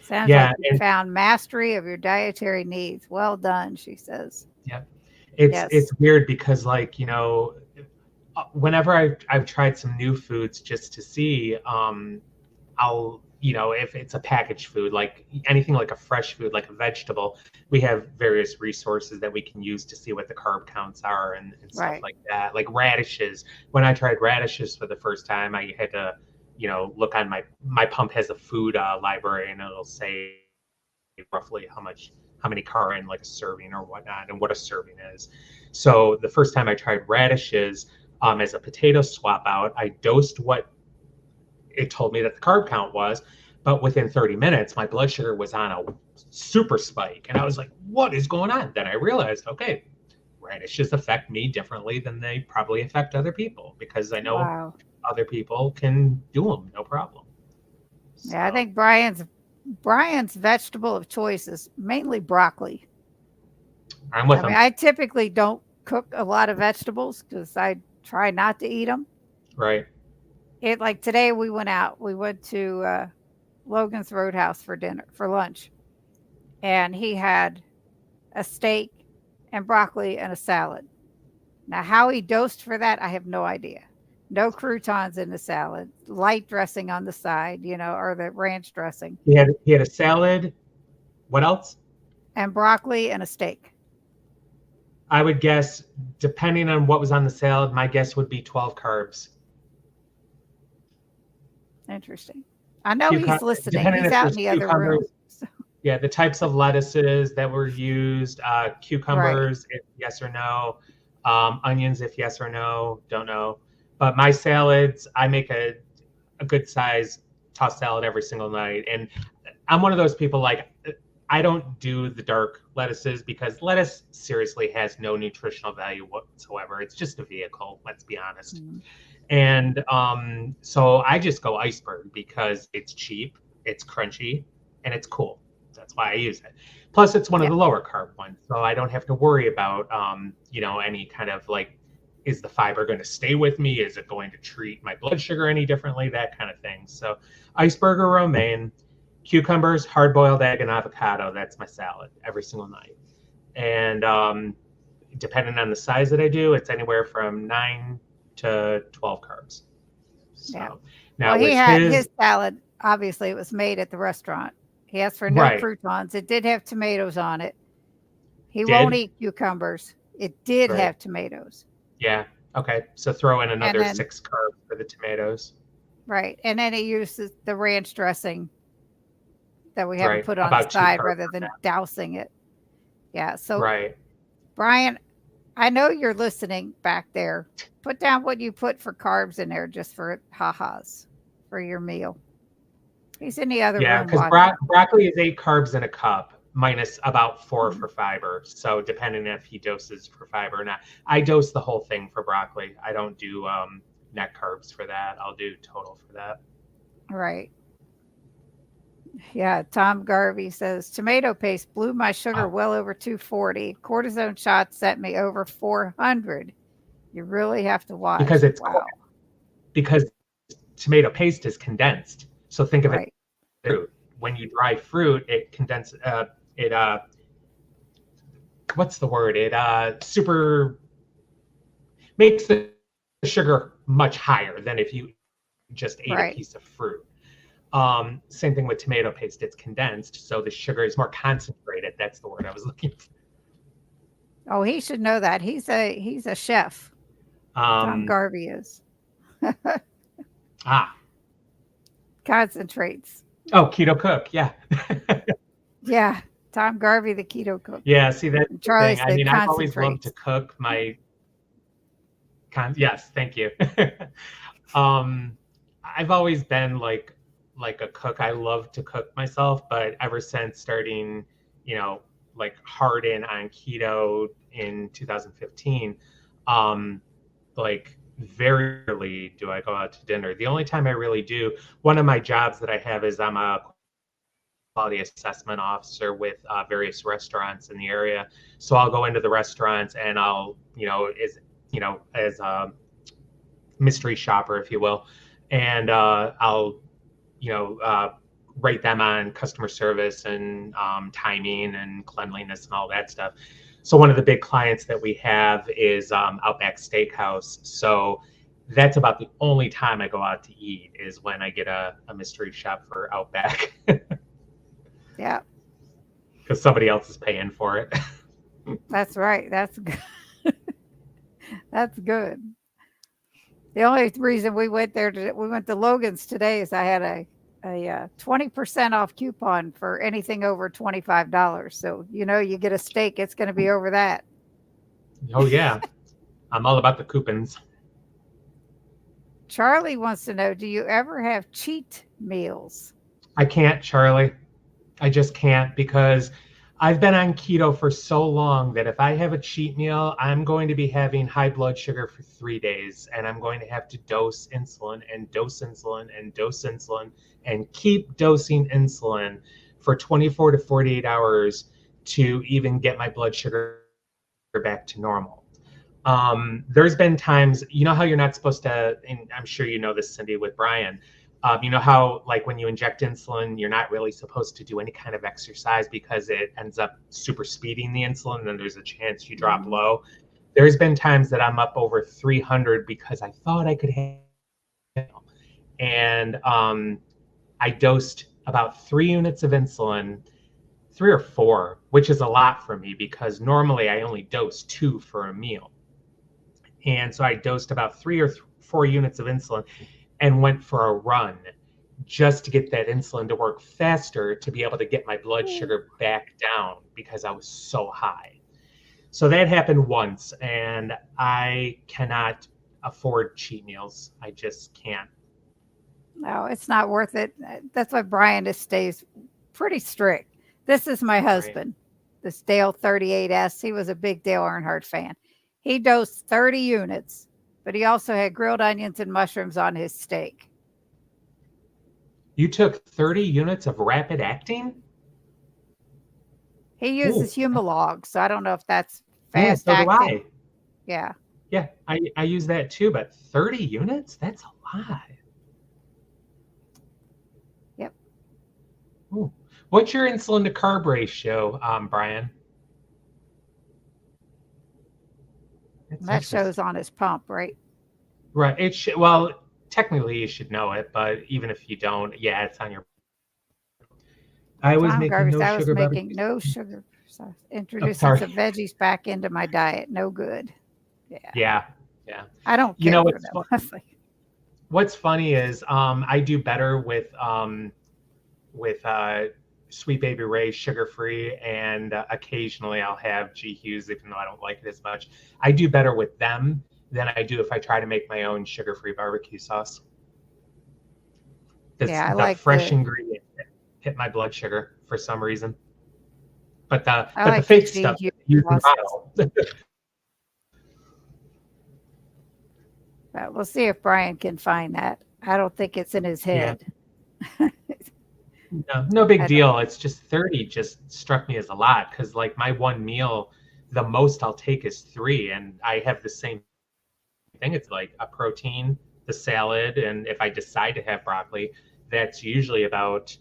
Sounds like Yeah, you and found mastery of your dietary needs. Well done, she says. yeah, Yes, it's weird because like you know whenever I've tried some new foods just to see, I'll, you know, if it's a packaged food, like anything like a fresh food, like a vegetable, we have various resources that we can use to see what the carb counts are and stuff right, like that. Like radishes. When I tried radishes for the first time, I had to, you know, look on my pump has a food library and it'll say roughly how many carbs in like a serving or whatnot and what a serving is. So the first time I tried radishes as a potato swap out, I dosed what it told me that the carb count was, but within 30 minutes, my blood sugar was on a super spike. And I was like, what is going on? Then I realized, okay, radishes affect me differently than they probably affect other people because I know wow. other people can do them no problem. Yeah, I So think Brian's vegetable of choice is mainly broccoli. I'm with I mean, them. I typically don't cook a lot of vegetables because I try not to eat them. Right. It like today we went out. We went to Logan's Roadhouse for lunch, and he had a steak and broccoli and a salad. Now, how he dosed for that, I have no idea. No croutons in the salad, light dressing on the side, or the ranch dressing, He had a salad. What else? and broccoli and a steak. I would guess, depending on what was on the salad, my guess would be 12 carbs. Interesting. I know he's Cucumber, listening. depending He's if out in there's the other room. cucumbers. Yeah, the types of lettuces that were used, Right. cucumbers, if yes or no, onions, if yes or no, don't know. But my salads, I make a good size tossed salad every single night. And I'm one of those people like, I don't do the dark lettuces because lettuce seriously has no nutritional value whatsoever. It's just a vehicle, let's be honest. Mhm. And so I just go iceberg because it's cheap, it's crunchy, and it's cool. That's why I use it. Plus, it's one of Yeah. the lower carb ones, so I don't have to worry about any kind of like, is the fiber going to stay with me? Is it going to treat my blood sugar any differently? That kind of thing. So, iceberg or romaine, cucumbers, hard boiled egg, and avocado. That's my salad every single night. And depending on the size that I do, it's anywhere from 9 to 12 carbs. Yeah. So Well, now he with had his his salad. Obviously, it was made at the restaurant. He asked for no right, croutons. It did have tomatoes on it. He won't did eat cucumbers. It did right, have tomatoes. yeah, okay. So throw in And another then, 6 carbs for the tomatoes. right. And then he uses the ranch dressing that we have him Right, put on the about 2 side carbs rather on than that. dousing it. Yeah. So, Right. Brian, I know you're listening back there. Put down what you put for carbs in there just for ha-has for your meal. He's in the other Yeah, room because watching. broccoli is 8 carbs in a cup minus about 4 Mhm. for fiber. So depending if he doses for fiber or not, I dose the whole thing for broccoli. I don't do net carbs for that. I'll do total for that. Right. Yeah, Tom Garvey says tomato paste blew my sugar Oh, well over 240. Cortisone shots sent me over 400. You really have to because watch. it's Wow. because tomato paste is condensed. So think of it Right. as fruit. When you dry fruit, it condenses. It what's the word? It super makes the sugar much higher than if you just ate a Right. piece of fruit. Same thing with tomato paste. It's condensed, so the sugar is more concentrated. That's the word I was looking Oh, he should know that. He's a chef. for. Tom Garvey is. Ah, Concentrates. oh, keto cook. Yeah. Yeah. Tom Garvey, the keto cook. Yeah, see, that's And the Charlie thing. I said mean, I've always loved to concentrates. cook. Yes, thank you. um, I've always been like a cook. I love to cook myself, but ever since starting, you know, like hard in on keto in 2015, um, like very rarely do I go out to dinner. The only time I really do, one of my jobs that I have is I'm a quality assessment officer with various restaurants in the area. So I'll go into the restaurants and I'll, as a mystery shopper, if you will, and I'll, you know, uh, rate them on customer service and timing and cleanliness and all that stuff. So one of the big clients that we have is Outback Steakhouse. So that's about the only time I go out to eat is when I get a mystery shop for Outback Yeah, because somebody else is paying for it. that's right. That's good. That's good. The only reason we went to Logan's today is I had a 20% off coupon for anything over $25. So, you get a steak, it's going to be over that. Oh yeah, I'm all about the coupons. Charlie wants to know, do you ever have cheat meals? I can't, Charlie. I just can't because I've been on keto for so long that if I have a cheat meal, I'm going to be having high blood sugar for 3 days and I'm going to have to dose insulin and dose insulin and dose insulin and keep dosing insulin for 24 to 48 hours to even get my blood sugar back to normal. There's been times, you know how you're not supposed to, and I'm sure you know this, Cindy, with Brian. You know how, like, when you inject insulin, you're not really supposed to do any kind of exercise because it ends up super speeding the insulin, and then there's a chance you drop Mhm. low. There's been times that I'm up over 300 because I thought I could handle, and I dosed about 3 units of insulin, 3 or 4, which is a lot for me because normally I only dose 2 for a meal. And so I dosed about 3 or 4 units of insulin and went for a run just to get that insulin to work faster to be able to get my blood Ooh. sugar back down because I was so high. So that happened once, and I cannot afford cheat meals. I just can't. No, it's not worth it. That's why Brian just stays pretty strict. This is my Right. husband, this Dale 38S. He was a big Dale Earnhardt fan. He dosed 30 units but he also had grilled onions and mushrooms on his steak. You took 30 units of rapid acting? He Ooh. uses Humalog, so I don't know if that's Yeah, fast so do acting. I. Yeah. Yeah, I use that too, but 30 units? That's a lot. Yep. Ooh. What's your insulin to carb ratio, Brian? That's And that interesting. shows on his pump, right? Right. Well, technically you should know it, but even if you don't, yeah, it's on your. I was Tom making Garbage, no I was sugar making barbecue. no sugar. So Oh, introducing sorry. some veggies back into my diet. No good. Yeah. Yeah, yeah. I don't You care know for what's them. I was like, what's funny is I do better with Sweet Baby Ray's sugar free, and occasionally I'll have G Hughes, even though I don't like it as much. I do better with them than I do if I try to make my own sugar free barbecue sauce. Because yeah, I the like fresh the ingredient hit my blood sugar for some reason. But I the like the fake G stuff, Hughes use the sauces. model. But we'll see if Brian can find that. I don't think it's in his Yeah, head. no, no big I don't. deal. It's just 30 just struck me as a lot because like my one meal, the most I'll take is three, and I have the same thing. It's like a protein, the salad, and if I decide to have broccoli, that's usually about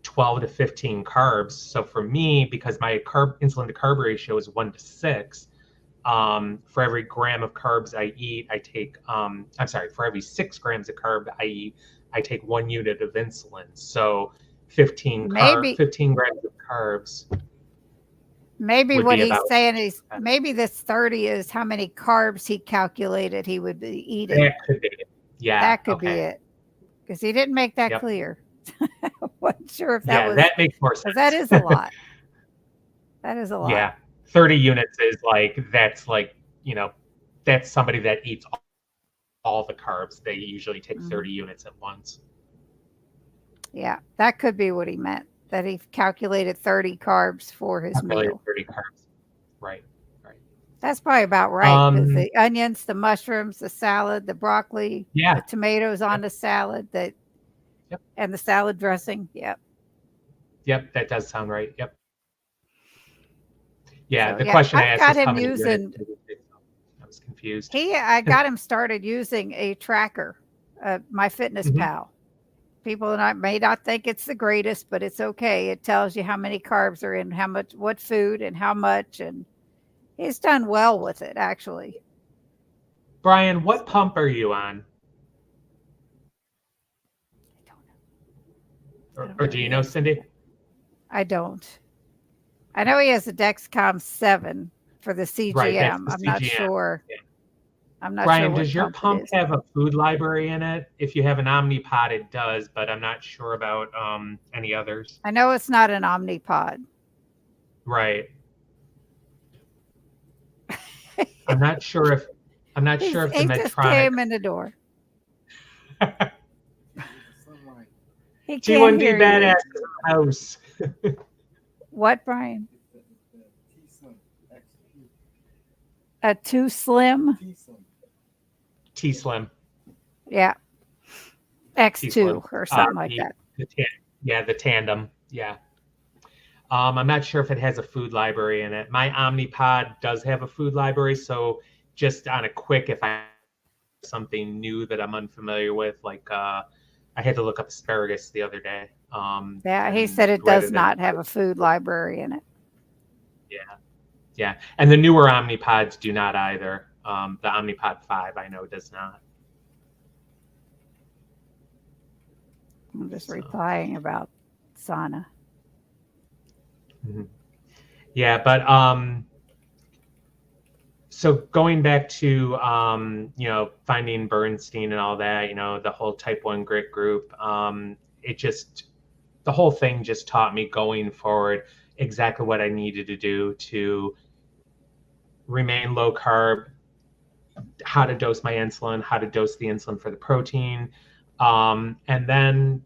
12 to 15 carbs. So for me, because my insulin to carb ratio is 1 to 6, for every gram of carbs I eat, I take, I'm sorry, for every 6 grams of carb I eat, I take 1 unit of insulin. So Maybe 15 grams of carbs maybe would what be he's about saying is maybe this 30 is how many carbs he calculated he would be eating. that could be. Yeah. That could be Okay. it. Because he didn't make that Yep. clear. I wasn't sure if that Yeah, was that makes more because that sense. is a lot. That is a lot. Yeah. 30 units is like, you know, that's somebody that eats all the carbs. They usually take Mhm. 30 units at once. Yeah, that could be what he meant. That he calculated 30 carbs for his Calculated meal. 30 carbs. Right. Right. That's probably about right because Um, the onions, the mushrooms, the salad, the broccoli, the yeah. tomatoes on Yep. the salad, that Yep. and the salad dressing. Yep. Yep. That does sound right. Yep. Yeah. So The yeah, question I I've asked got was how him many units using did it take? I was confused. he I got him started using a tracker, my fitness Mhm. pal. People may not think it's the greatest, but it's okay. It tells you how many carbs are in how much, what food, and how much. And he's done well with it, actually. Brian, what pump are you on? I don't know. I don't Or know do you the know, answer to Cindy? that. I don't. I know he has a Dexcom 7 for the Right. That's CGM. the I'm not CGM. sure. Yeah. I'm not sure Brian, what does your pump it pump is. have a food library in it? If you have an Omnipod, it does, but I'm not sure about any others. I know it's not an Omnipod. Right. I'm not sure if I'm not sure if the He just Medtronic came in the door. He can't T1D hear you. badass is in the house. What, Brian? A too slim? T Slim. Yeah, T Slim. X2 or something like The, that. yeah, the tandem. Yeah. I'm not sure if it has a food library in it. My Omnipod does have a food library, so just on a quick, if I have something new that I'm unfamiliar with, like I had to look up asparagus the other day. Yeah, he And said it rather does than not have a food library in it. yeah, yeah, and the newer Omnipods do not either. The Omnipod 5, I know, does not. I'm just So, replying about sauna. mhm. Yeah, but so going back to finding Bernstein and all that, the whole type 1 grit group, it just the whole thing just taught me going forward exactly what I needed to do to remain low carb, how to dose my insulin, how to dose the insulin for the protein. And then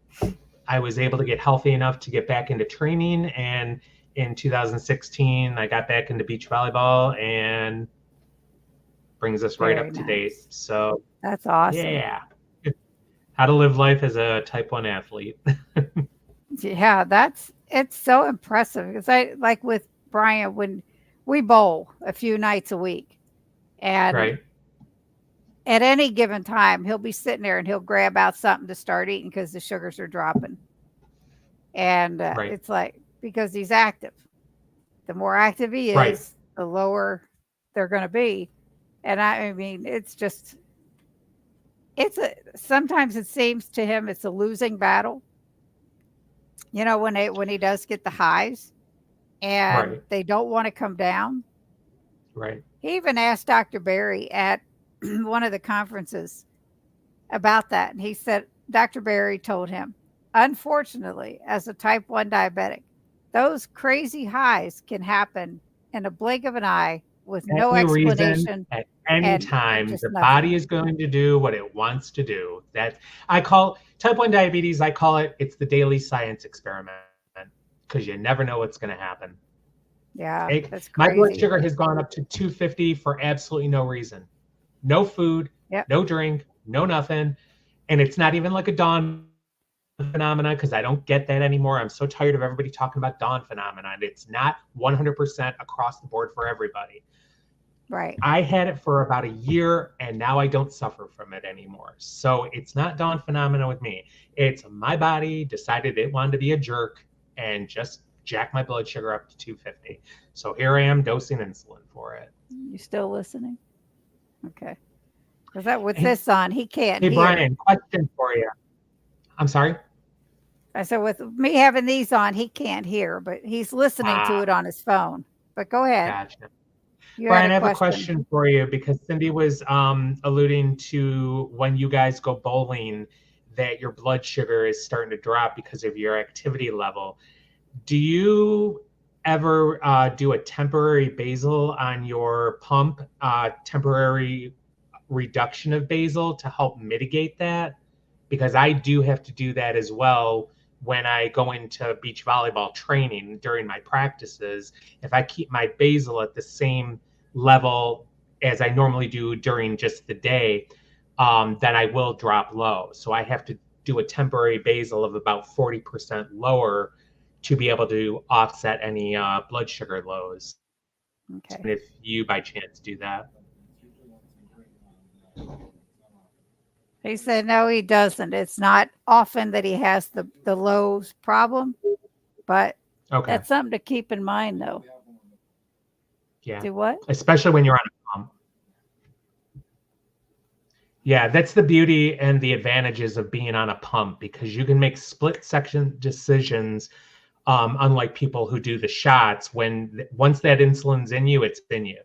I was able to get healthy enough to get back into training. And in 2016, I got back into beach volleyball and brings us right Very up to date. nice. So That's awesome. yeah, how to live life as a type 1 athlete. Yeah, it's so impressive because I like with Brian when we bowl a few nights a week, and Right, at any given time he'll be sitting there and he'll grab out something to start eating because the sugars are dropping, and right, it's like because he's active. The more active he right, is, the lower they're going to be, and I mean it's a sometimes it seems to him it's a losing battle. You know when he does get the highs and right, they don't want to come down. right. He even asked Dr. Barry at one of the conferences about that. And he said, Dr. Barry told him, unfortunately, as a type 1 diabetic, those crazy highs can happen in a blink of an eye with no Any reason explanation at any and time just the nothing. body is going to do what it wants to do. That I call type 1 diabetes, I call it's the daily science experiment because you never know what's going to happen. Yeah, Take that's my blood crazy. sugar has gone up to 250 for absolutely no reason. No food, Yep. no drink, no nothing. And it's not even like a dawn phenomena because I don't get that anymore. I'm so tired of everybody talking about dawn phenomenon. It's not 100% across the board for everybody. Right. I had it for about a year and now I don't suffer from it anymore. So it's not dawn phenomena with me. It's my body decided it wanted to be a jerk and just jack my blood sugar up to 250. So here I am dosing insulin for it. You still listening? Okay. Because that with Hey, this on, he can't hey hear. Brian, question for you. I'm sorry. I said, with me having these on, he can't hear, but he's listening to Ah, it on his phone. But go ahead. gotcha. You had Brian, a I have a question. question for you because Cindy was alluding to when you guys go bowling that your blood sugar is starting to drop because of your activity level. Do you ever do a temporary basal on your pump, temporary reduction of basal to help mitigate that? Because I do have to do that as well when I go into beach volleyball training during my practices. If I keep my basal at the same level as I normally do during just the day, then I will drop low. So I have to do a temporary basal of about 40% lower to be able to offset any blood sugar lows. Okay. And if you by chance do that. He said, no, he doesn't. It's not often that he has the lows problem, but Okay. that's something to keep in mind, though. Yeah. Do what? Especially when you're on a pump. Yeah, that's the beauty and the advantages of being on a pump because you can make split section decisions, unlike people who do the shots. Once that insulin's in you, it's in you.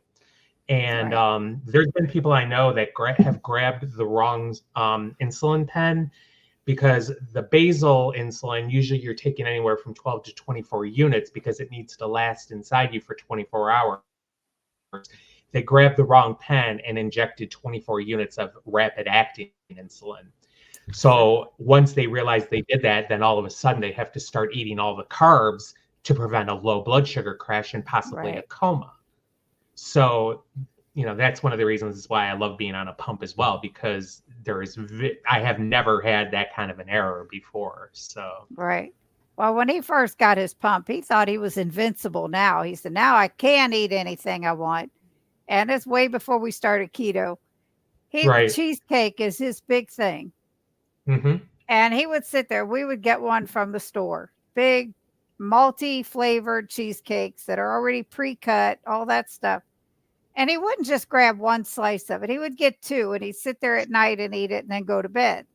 And Right. there's been people I know that have grabbed the wrong insulin pen because the basal insulin, usually you're taking anywhere from 12 to 24 units because it needs to last inside you for 24 hours. They grabbed the wrong pen and injected 24 units of rapid acting insulin. Sure. So once they realize they did that, then all of a sudden they have to start eating all the carbs to prevent a low blood sugar crash and possibly a Right. coma. So, that's one of the reasons why I love being on a pump as well, because I have never had that kind of an error before. So, Right. Well, when he first got his pump, he thought he was invincible now. He said, now I can eat anything I want. And it's way before we started keto. right. Cheesecake is his big thing. Hmm. And he would sit there. We would get one from the store, big multi-flavored cheesecakes that are already pre-cut, all that stuff. And he wouldn't just grab one slice of it. He would get two and he'd sit there at night and eat it and then go to bed.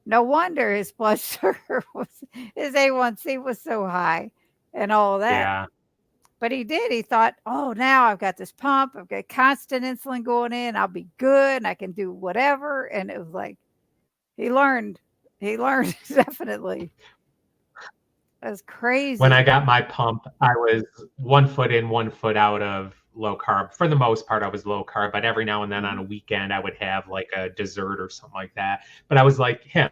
No wonder his blood sugar was his A1C was so high and all that. Yeah. But he did. He thought, "Oh, now I've got this pump. I've got constant insulin going in. I'll be good and I can do whatever." And it was like he learned. He learned definitely. That's When I crazy. got my pump, I was 1 foot in, 1 foot out of low carb. For the most part, I was low carb, but every now and then on a Mhm. weekend, I would have like a dessert or something like that. But I was like him.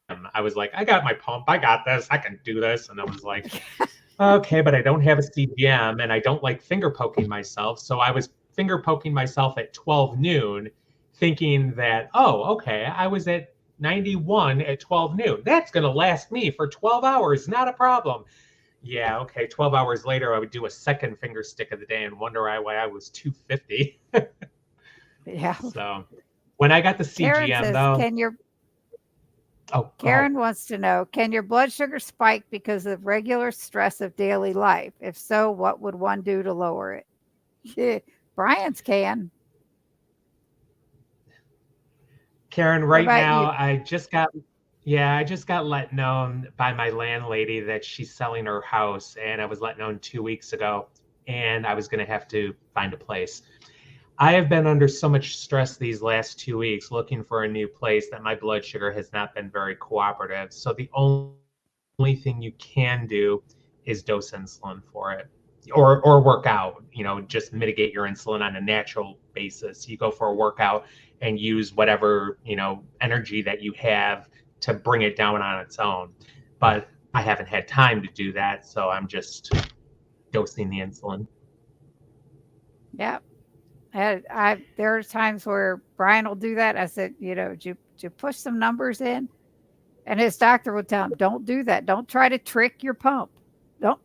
I was like, I got my pump. I got this. I can do this. And I was like, okay, but I don't have a CGM and I don't like finger poking myself. So I was finger poking myself at 12 noon, thinking that, oh, okay, I was at 91 at 12 noon. That's going to last me for 12 hours, not a problem. Yeah, okay, 12 hours later, I would do a second finger stick of the day and wonder why I was 250. Yeah. So when I got the Karen CGM, says, though, can your oh, go ahead. Karen wants to know, can your blood sugar spike because of regular stress of daily life? If so, what would one do to lower it? Yeah, Brian's can. Karen, What right about you? now, I just got let known by my landlady that she's selling her house, and I was let known 2 weeks ago, and I was going to have to find a place. I have been under so much stress these last 2 weeks looking for a new place that my blood sugar has not been very cooperative. So the only thing you can do is dose insulin for it, or work out, just mitigate your insulin on a natural basis. You go for a workout and use whatever, energy that you have to bring it down on its own. But I haven't had time to do that, so I'm just dosing the insulin. Yeah. There are times where Brian will do that. I said, did you push some numbers in? And his doctor would tell him, don't do that. Don't try to trick your pump. Don't.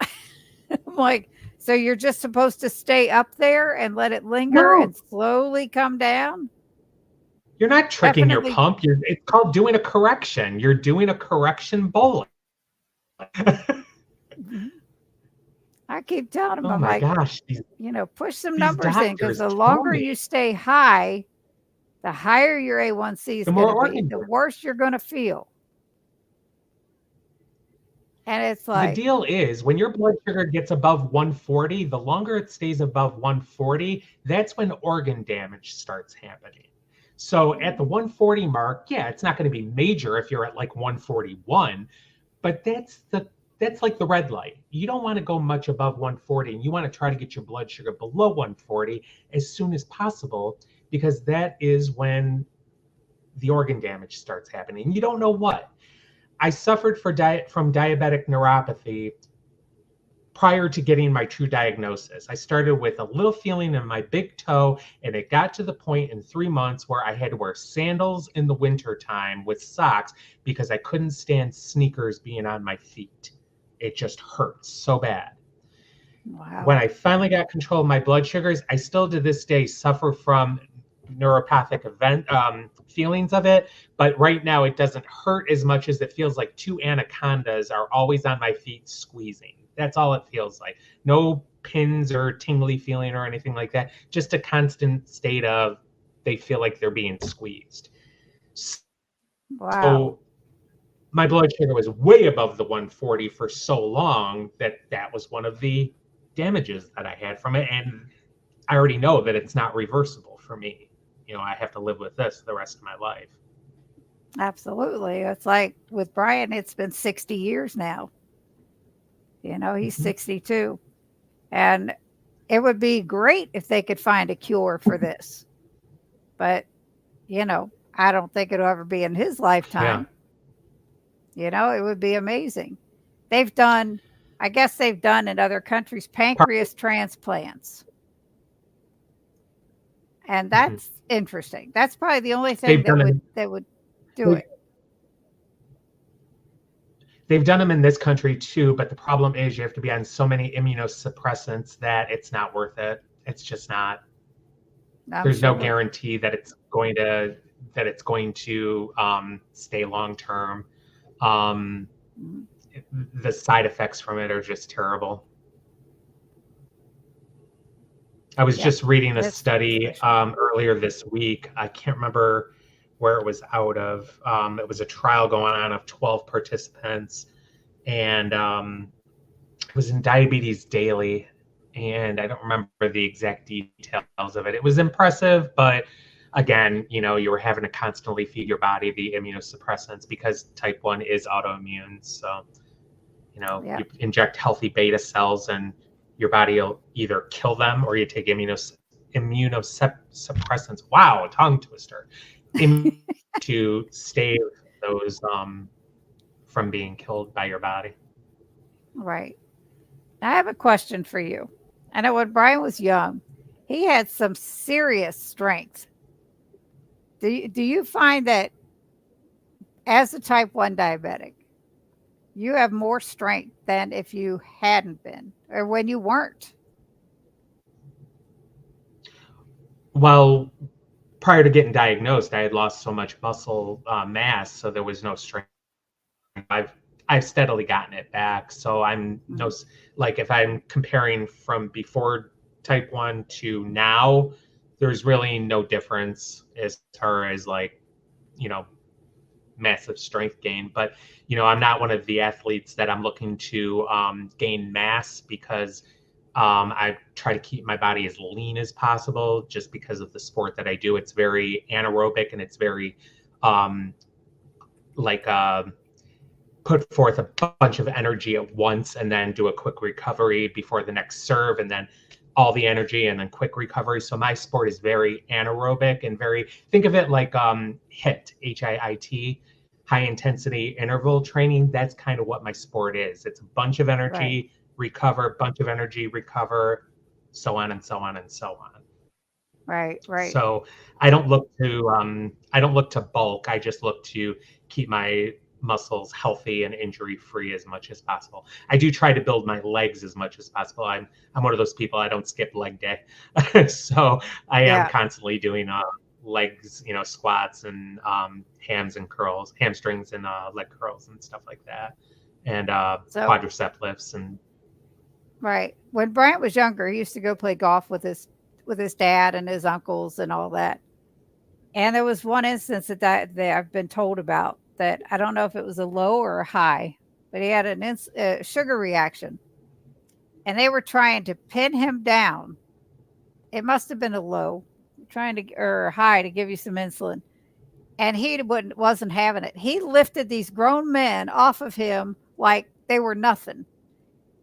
I'm like, so you're just supposed to stay up there and let it linger No, and slowly come down? you're not tricking your Definitely. pump. It's called doing a correction. You're doing a correction bolus. Mhm. I keep telling him, Oh I'm my like, gosh, push some these numbers in because doctors the tell longer me you stay high, the higher your A1C is the going more to be, organ. the worse you're going to feel. And it's The like, deal is when your blood sugar gets above 140, the longer it stays above 140, that's when organ damage starts happening. So at the 140 mark, yeah, it's not going to be major if you're at like 141, but that's like the red light. You don't want to go much above 140, and you want to try to get your blood sugar below 140 as soon as possible, because that is when the organ damage starts happening. You don't know what. I suffered from diabetic neuropathy prior to getting my true diagnosis. I started with a little feeling in my big toe, and it got to the point in 3 months where I had to wear sandals in the winter time with socks because I couldn't stand sneakers being on my feet. It just hurts so bad. When wow. I finally got control of my blood sugars, I still to this day suffer from neuropathic event feelings of it, but right now it doesn't hurt as much as it feels like two anacondas are always on my feet squeezing. That's all it feels like. No pins or tingly feeling or anything like that. Just a constant state of they feel like they're being squeezed. Wow. So my blood sugar was way above the 140 for so long that was one of the damages that I had from it. And I already know that it's not reversible for me. I have to live with this the rest of my life. Absolutely. It's like with Brian, it's been 60 years now. He's Mhm. 62. And it would be great if they could find a cure for this. But, I don't think it'll ever be in his Yeah. lifetime. It would be amazing. They've done, I guess they've done in other countries, pancreas transplants. And Mhm. that's interesting. That's probably the only thing They've done them. that would do They've, it. they've done them in this country too, but the problem is you have to be on so many immunosuppressants that it's not worth it. It's just not. I'm There's no sure. guarantee that it's going to stay long term. Um, Mhm. the side effects from it are just terrible. I was Yep. just reading a That's for study sure. earlier this week. I can't remember where it was out of. It was a trial going on of 12 participants, and it was in Diabetes Daily. And I don't remember the exact details of it. It was impressive, but again, you were having to constantly feed your body the immunosuppressants because type 1 is autoimmune. So you Yep. inject healthy beta cells and your body will either kill them or you take immunosuppressants. Wow, tongue twister. To stave those from being killed by your body. Right. I have a question for you. I know when Brian was young, he had some serious strength. Do you find that as a type 1 diabetic, you have more strength than if you hadn't been or when you weren't? Well, prior to getting diagnosed, I had lost so much muscle mass, so there was no strength. I've I've steadily gotten it back. So I'm no Mhm. like if I'm comparing from before type 1 to now, there's really no difference as far as like, you know, massive strength gain. But, I'm not one of the athletes that I'm looking to gain mass because I try to keep my body as lean as possible just because of the sport that I do. It's very anaerobic and it's very um, like put forth a bunch of energy at once and then do a quick recovery before the next serve and then all the energy and then quick recovery. So my sport is very anaerobic and very, think of it like HIIT, high intensity interval training. That's kind of what my sport is. It's a bunch of Right, energy, recover, bunch of energy, recover, so on and so on and so on. right, right. So I don't look to bulk. I just look to keep my muscles healthy and injury free as much as possible. I do try to build my legs as much as possible. I'm one of those people, I don't skip leg day. So I am Yeah. constantly doing legs, squats and hams and curls, hamstrings and leg curls and stuff like that. And So, quadricep lifts and right. When Bryant was younger, he used to go play golf with his dad and his uncles and all that. And there was one instance that I've been told about that I don't know if it was a low or a high, but he had a sugar reaction, and they were trying to pin him down. It must have been a low, trying to or a high to give you some insulin, and he wasn't having it. He lifted these grown men off of him like they were nothing,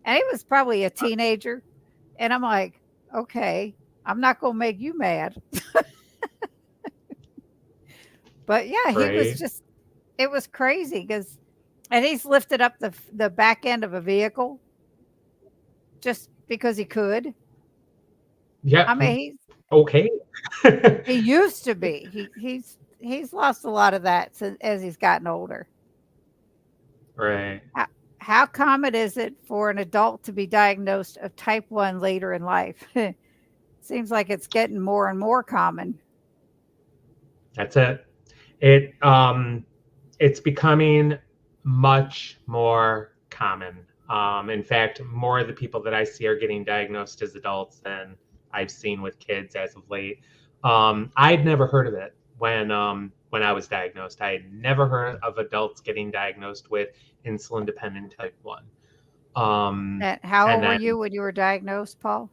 and he was probably a teenager. And I'm like, okay, I'm not gonna make you mad, but yeah, he was right. just it was crazy because and he's lifted up the back end of a vehicle just because he could. Yeah. I mean, Okay. he used to be. He's lost a lot of that since as he's gotten older. Right. How, how common is it for an adult to be diagnosed of type 1 later in life? Seems like it's getting more and more common. That's it. It's becoming much more common. In fact, more of the people that I see are getting diagnosed as adults than I've seen with kids as of late. I'd never heard of it when I was diagnosed. I had never heard of adults getting diagnosed with insulin dependent type 1. Um, And how and old were then you when you were diagnosed, Paul?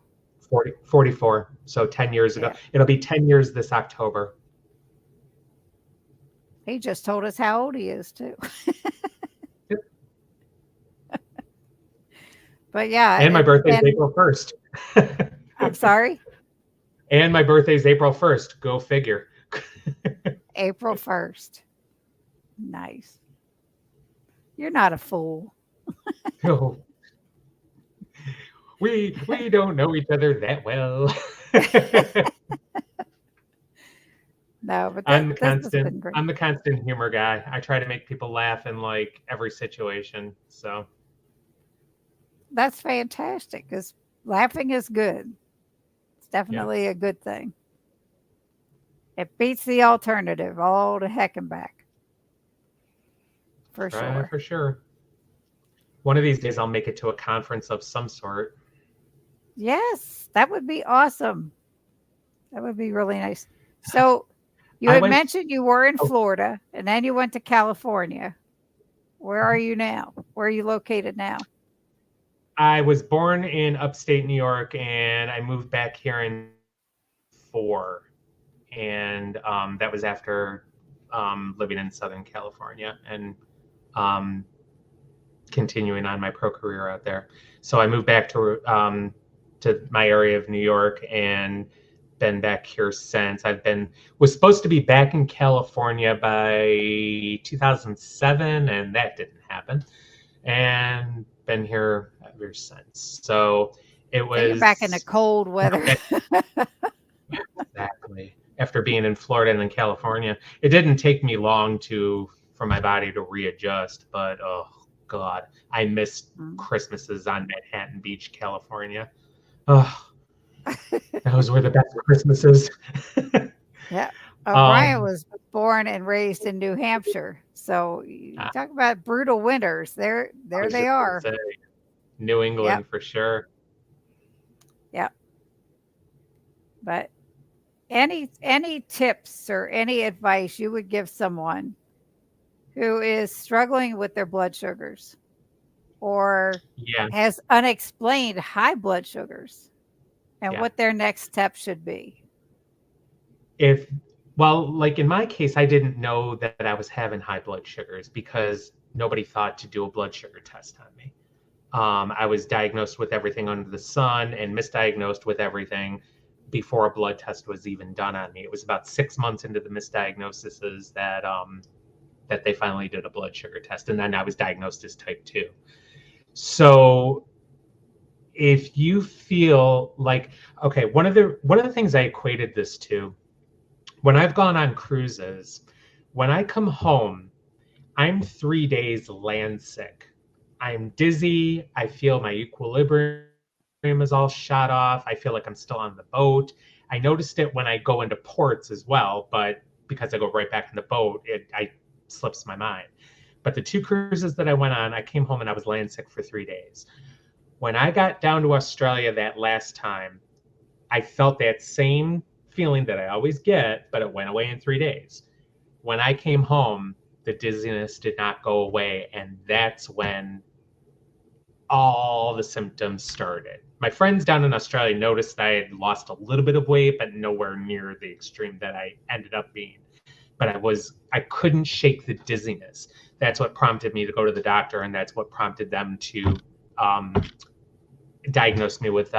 44, so 10 years ago. Yeah. It'll be 10 years this October. He just told us how old he is too. But yeah, And my birthday's and April 1st. I'm sorry, And my birthday's April 1st. Go figure. April 1st. Nice. You're not a fool. Oh, we don't know each other that well. No, but this has been great. I'm the constant humor guy. I try to make people laugh in like every situation. So That's fantastic because laughing is good. It's yeah, definitely a good thing. It beats the alternative all to heck and back for try sure. for sure. One of these days I'll make it to a conference of some sort. Yes, that would be awesome. That would be really nice. So you I had went mentioned you were in oh, Florida and then you went to California. Where are you now? Where are you located now? I was born in upstate New York and I moved back here in 4. And that was after living in Southern California and um, continuing on my pro career out there. So I moved back to my area of New York and been back here since. Was supposed to be back in California by 2007, and that didn't happen. And been here ever since. So It So you're back in the was cold weather. that exactly after being in Florida and then California. It didn't take me long to for my body to readjust, but oh God, I missed Mm. Christmases on Manhattan Beach, California. Oh, those were the best Christmases. Yeah. Brian um, was born and raised in New Hampshire. So you I talk about brutal winters. There was they just gonna are. say New Yep. England for sure. Yep. But any tips or any advice you would give someone who is struggling with their blood sugars or Yeah, has unexplained high blood sugars and yeah. what their next step should be? If well, like in my case, I didn't know that I was having high blood sugars because nobody thought to do a blood sugar test on me. I was diagnosed with everything under the sun and misdiagnosed with everything before a blood test was even done on me. It was about 6 months into the misdiagnoses that they finally did a blood sugar test, and then I was diagnosed as type 2. So if you feel like okay, one of the things I equated this to when I've gone on cruises, when I come home, I'm 3 days land sick. I'm dizzy. I feel my equilibrium is all shot off. I feel like I'm still on the boat. I noticed it when I go into ports as well, but because I go right back in the boat, I slips my mind. But the two cruises that I went on, I came home and I was land sick for 3 days. When I got down to Australia that last time, I felt that same feeling that I always get, but it went away in 3 days. When I came home, the dizziness did not go away. And that's when all the symptoms started. My friends down in Australia noticed I had lost a little bit of weight, but nowhere near the extreme that I ended up being. But I couldn't shake the dizziness. That's what prompted me to go to the doctor, and that's what prompted them to um, diagnosed me with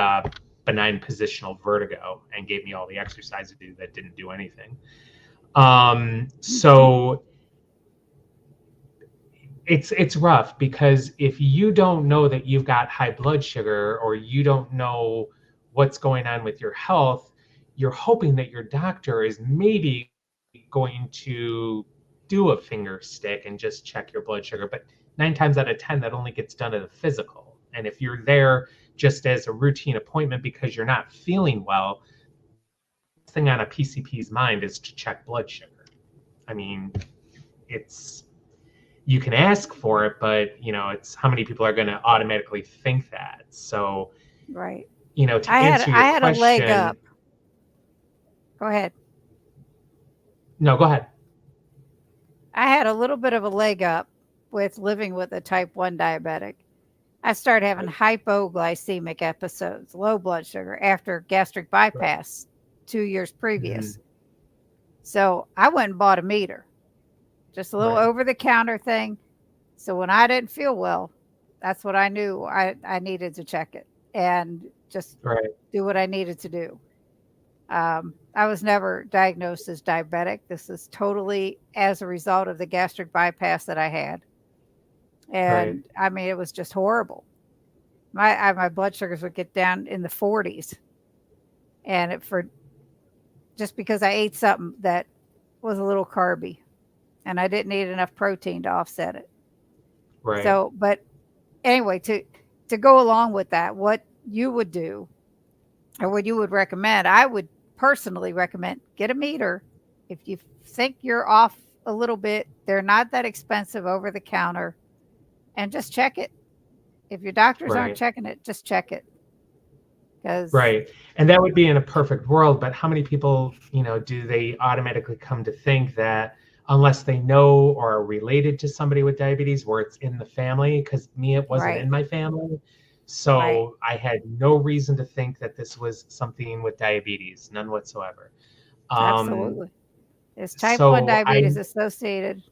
benign positional vertigo and gave me all the exercise to do that didn't do anything. So it's rough because if you don't know that you've got high blood sugar or you don't know what's going on with your health, you're hoping that your doctor is maybe going to do a finger stick and just check your blood sugar. But 9 times out of 10, that only gets done at a physical. And if you're there just as a routine appointment because you're not feeling well, the last thing on a PCP's mind is to check blood sugar. I mean, it's you can ask for it, but it's how many people are going to automatically think that. So, Right. to answer your I had a leg question, up. Go ahead. no, go ahead. I had a little bit of a leg up with living with a type 1 diabetic. I started having Right, hypoglycemic episodes, low blood sugar, after gastric right. bypass 2 years Mhm. previous. So I went and bought a meter, just a little Right, over the counter thing. So when I didn't feel well, that's what I knew I needed to check it and just right, do what I needed to do. I was never diagnosed as diabetic. This is totally as a result of the gastric bypass that I had. right, And I mean, it was just horrible. My blood sugars would get down in the 40s, and for just because I ate something that was a little carby, and I didn't eat enough protein to offset it. right, So, but anyway, to go along with that, what you would do or what you would recommend, I would personally recommend get a meter. If you think you're off a little bit, they're not that expensive over the counter, and just check it. If your doctors aren't right. checking it, just check it because Right. And that would be in a perfect world, but how many people, do they automatically come to think that unless they know or are related to somebody with diabetes where it's in the family, because me, it wasn't right, in my family. right, So I had no reason to think that this was something with diabetes, none whatsoever. Um, absolutely. Is type 1 so I diabetes associated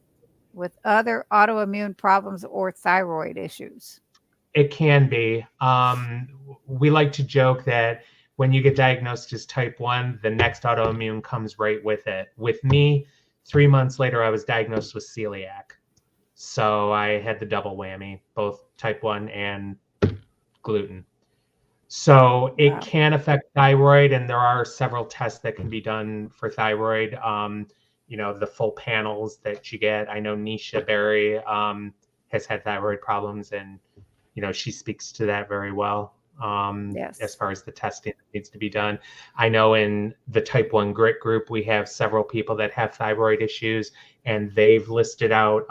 with other autoimmune problems or thyroid issues? It can be. We like to joke that when you get diagnosed as type 1, the next autoimmune comes right with it. With me, 3 months later, I was diagnosed with celiac. So I had the double whammy, both type 1 and gluten. So it Wow. can affect thyroid, and there are several tests that can be done for thyroid. The full panels that you get. I know Nisha Berry has had thyroid problems, and she speaks to that very well as Yes. far as the testing that needs to be done. I know in the type 1 grit group, we have several people that have thyroid issues, and they've listed out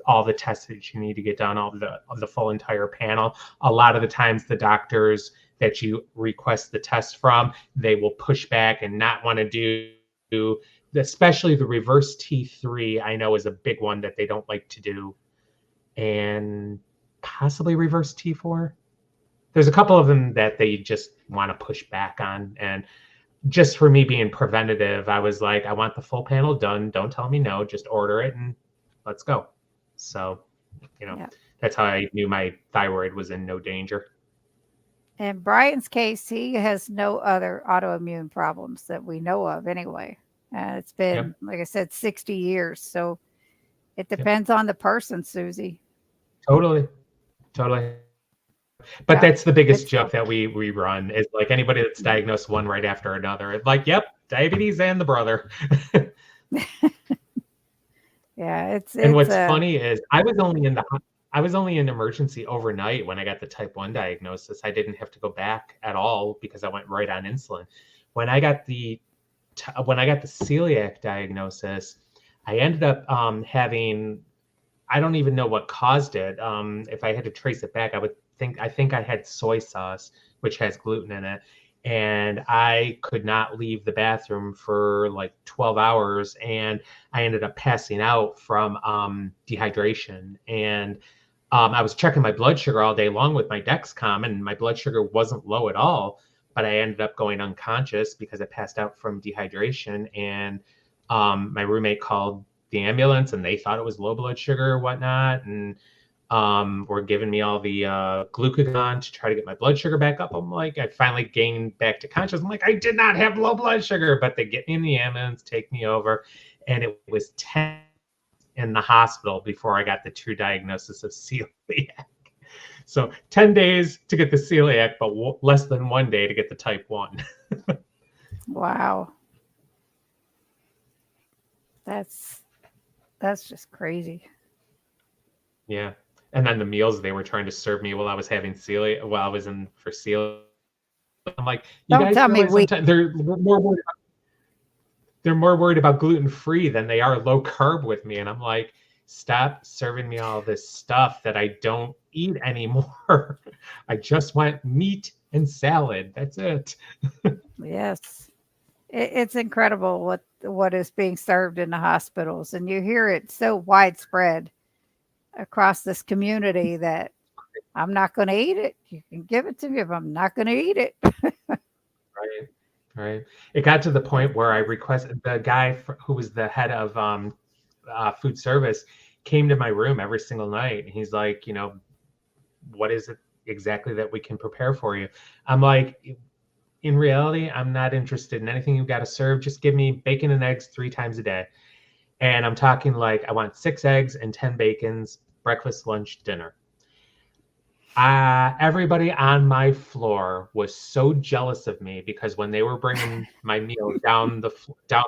all the tests that you need to get done, all of the full entire panel. A lot of the times, the doctors that you request the test from, they will push back and not want to do, especially the reverse T3. I know is a big one that they don't like to do, and possibly reverse T4. There's a couple of them that they just want to push back on. And just for me being preventative, I was like, I want the full panel done. Don't tell me no, just order it and let's go. So, you know, Yeah. that's how I knew my thyroid was in no danger. In Brian's case, he has no other autoimmune problems that we know of anyway. It's been, Yep. like I said, 60 years. So it Yep. depends on the person, Susie. Totally. Totally. But Yeah. that's the biggest It's joke tough. that we run is like anybody that's Yeah. diagnosed one right after another. It's like, yep, diabetes and the brother. Yeah. And what's funny is I was only in emergency overnight when I got the type 1 diagnosis. I didn't have to go back at all because I went right on insulin. When I got the when I got the celiac diagnosis, I ended up having, I don't even know what caused it. If I had to trace it back, I think I had soy sauce, which has gluten in it, and I could not leave the bathroom for like 12 hours, and I ended up passing out from dehydration. And I was checking my blood sugar all day long with my Dexcom, and my blood sugar wasn't low at all, but I ended up going unconscious because I passed out from dehydration. And my roommate called the ambulance, and they thought it was low blood sugar or whatnot, and were giving me all the glucagon to try to get my blood sugar back up. I'm like, I finally gained back to consciousness. I'm like, I did not have low blood sugar, but they get me in the ambulance, take me over, and it was 10 in the hospital before I got the true diagnosis of celiac. So 10 days to get the celiac, but less than 1 day to get the type 1. Wow. That's that's just crazy. Yeah. And then the meals they were trying to serve me while I was having celiac, while I was in for celiac. I'm like, you Don't guys tell me realize we sometimes they're more worried about gluten free than they are low carb with me. And I'm like, stop serving me all this stuff that I don't eat anymore. I just want meat and salad. That's it. yes. It's incredible what is being served in the hospitals, and you hear it so widespread across this community that I'm not going to eat it. You can give it to me if I'm not going to eat it. Right. Right. It got to the That's point where I requested the guy who was the head of food service came to my room every single night. And he's like, what is it exactly that we can prepare for you? I'm like, in reality, I'm not interested in anything you got to serve. Just give me bacon and eggs 3 times a day. And I'm talking like I want 6 eggs and 10 bacons, breakfast, lunch, dinner. Everybody on my floor was so jealous of me because when they were bringing my meal down the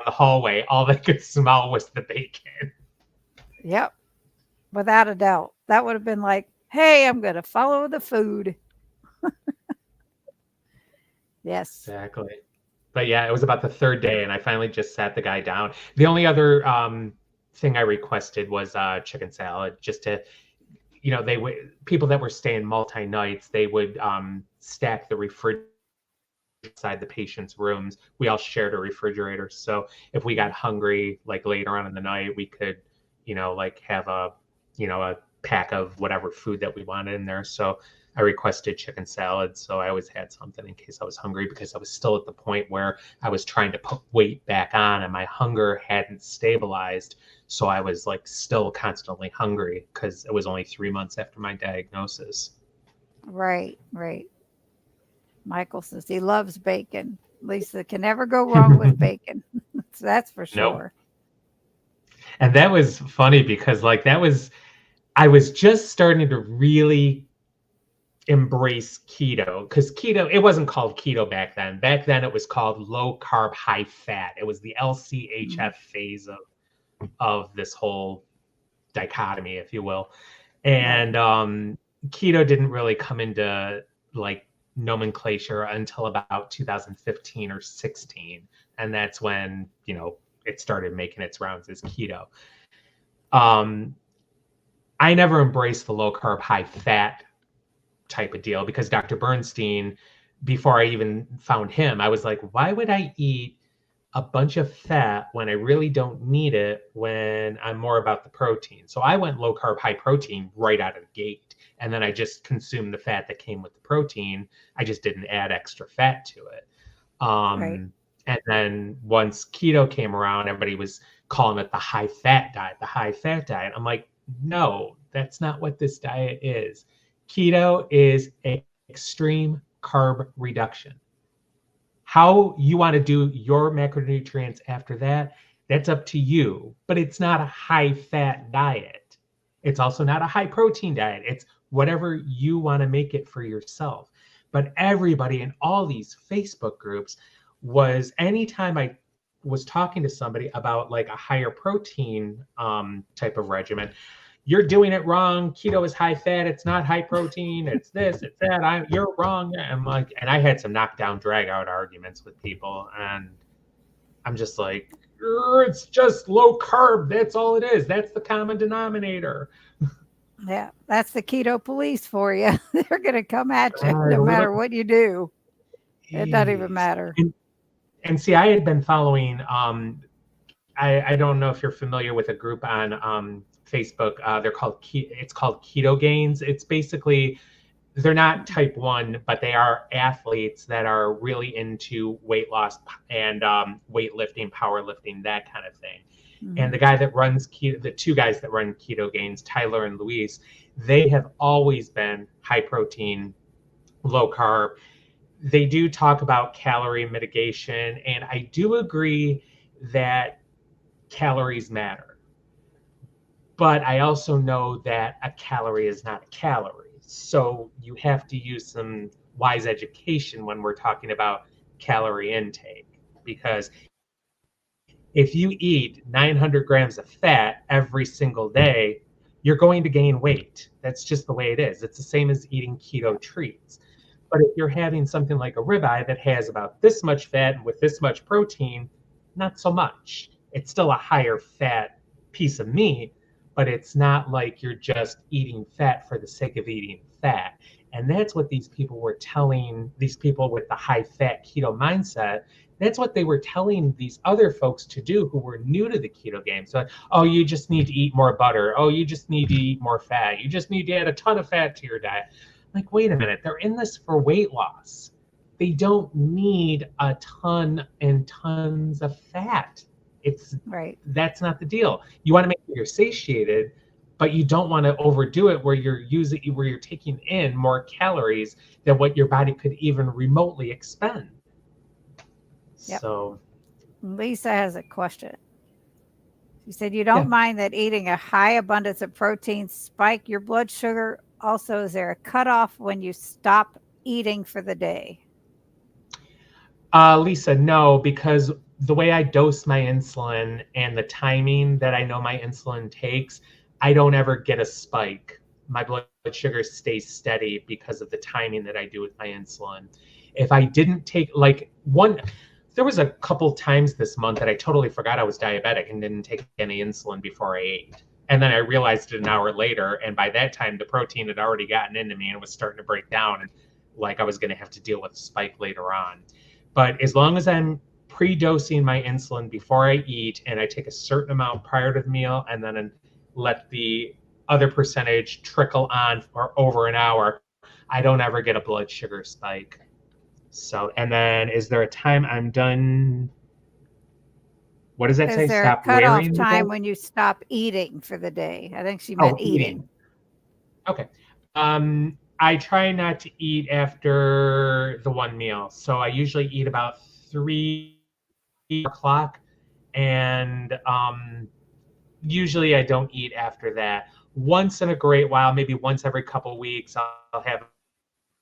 hallway, all they could smell was the bacon. Yep, without a doubt. That would have been like, "Hey, I'm going to follow the food." Yes. Exactly. But yeah, it was about the third day, and I finally just sat the guy down. The only other thing I requested was chicken salad, just to, they would people that were staying multi nights, they would stack the refrigerator inside the patient's rooms. We all shared a refrigerator, so if we got hungry like later on in the night, we could, like have a pack of whatever food that we wanted in there. So I requested chicken salad, so I always had something in case I was hungry, because I was still at the point where I was trying to put weight back on and my hunger hadn't stabilized. So I was like still constantly hungry because it was only 3 months after my diagnosis. Right, right. Michael says he loves bacon. Lisa can never go wrong with bacon. So that's for Nope. sure. And that was funny because like I was just starting to really embrace keto, because keto, it wasn't called keto back then. Back then it was called low carb, high fat. It was the Mm, LCHF phase of this whole dichotomy, if you will. right. And keto didn't really come into like nomenclature until about 2015 or 16. And that's when, it started making its rounds as keto. Um, I never embraced the low carb, high fat type of deal because Dr. Bernstein, before I even found him, I was like, why would I eat a bunch of fat when I really don't need it when I'm more about the protein? So I went low carb, high protein right out of the gate. And then I just consumed the fat that came with the protein. I just didn't add extra fat to it. Right. And then once keto came around, everybody was calling it the high fat diet, the high fat diet. I'm like, no, that's not what this diet is. Keto is extreme carb reduction. How you want to do your macronutrients after that, that's up to you. But it's not a high fat diet. It's also not a high protein diet. It's whatever you want to make it for yourself. But everybody in all these Facebook groups was, anytime I was talking to somebody about like a higher protein type of regimen, you're doing it wrong. Keto is high fat. It's not high protein. It's this, it's that. You're wrong. I'm like, and I had some knockdown, drag out arguments with people, and I'm just like, it's just low carb. That's all it is. That's the common denominator. Yeah, that's the keto police for you. They're going to come at you A no little, matter what you do. It doesn't even geez. matter. And see, I had been following. I don't know if you're familiar with a group on Facebook. They're called it's called Keto Gains. It's basically, they're not type 1, but they are athletes that are really into weight loss and weightlifting, powerlifting, that kind of thing. And Mm-hmm. the guy that runs keto, the two guys that run Keto Gains, Tyler and Luis, they have always been high protein, low carb. They do talk about calorie mitigation, and I do agree that calories matter. But I also know that a calorie is not a calorie. So you have to use some wise education when we're talking about calorie intake. Because if you eat 900 grams of fat every single day, you're going to gain weight. That's just the way it is. It's the same as eating keto treats. But if you're having something like a ribeye that has about this much fat and with this much protein, not so much. It's still a higher fat piece of meat, but it's not like you're just eating fat for the sake of eating fat. And that's what these people were telling these people with the high fat keto mindset. That's what they were telling these other folks to do who were new to the keto game. So, oh, you just need to eat more butter. Oh, you just need to eat more fat. You just need to add a ton of fat to your diet. Like, wait a minute, they're in this for weight loss. They don't need a ton and tons of fat. It's Right. That's not the deal. You want to make sure you're satiated, but you don't want to overdo it where you're taking in more calories than what your body could even remotely expend. Yep. So, Lisa has a question. She said, you yeah. don't mind that eating a high abundance of protein spike your blood sugar. Also, is there a cutoff when you stop eating for the day? Lisa, no, because the way I dose my insulin and the timing that I know my insulin takes, I don't ever get a spike. My blood sugar stays steady because of the timing that I do with my insulin. If I didn't take there was a couple times this month that I totally forgot I was diabetic and didn't take any insulin before I ate. And then I realized it an hour later. And by that time, the protein had already gotten into me and was starting to break down. And like I was going to have to deal with a spike later on. But as long as I'm pre-dosing my insulin before I eat and I take a certain amount prior to the meal and then let the other percentage trickle on for over an hour, I don't ever get a blood sugar spike. So, and then is there a time I'm done? What does that Is say? there a Stop cutoff wearing the time gold? when you stop eating for the day? I think she meant Oh, eating. eating. Okay. I try not to eat after the one meal. So I usually eat about 3 o'clock, and usually I don't eat after that. Once in a great while, maybe once every couple weeks, I'll have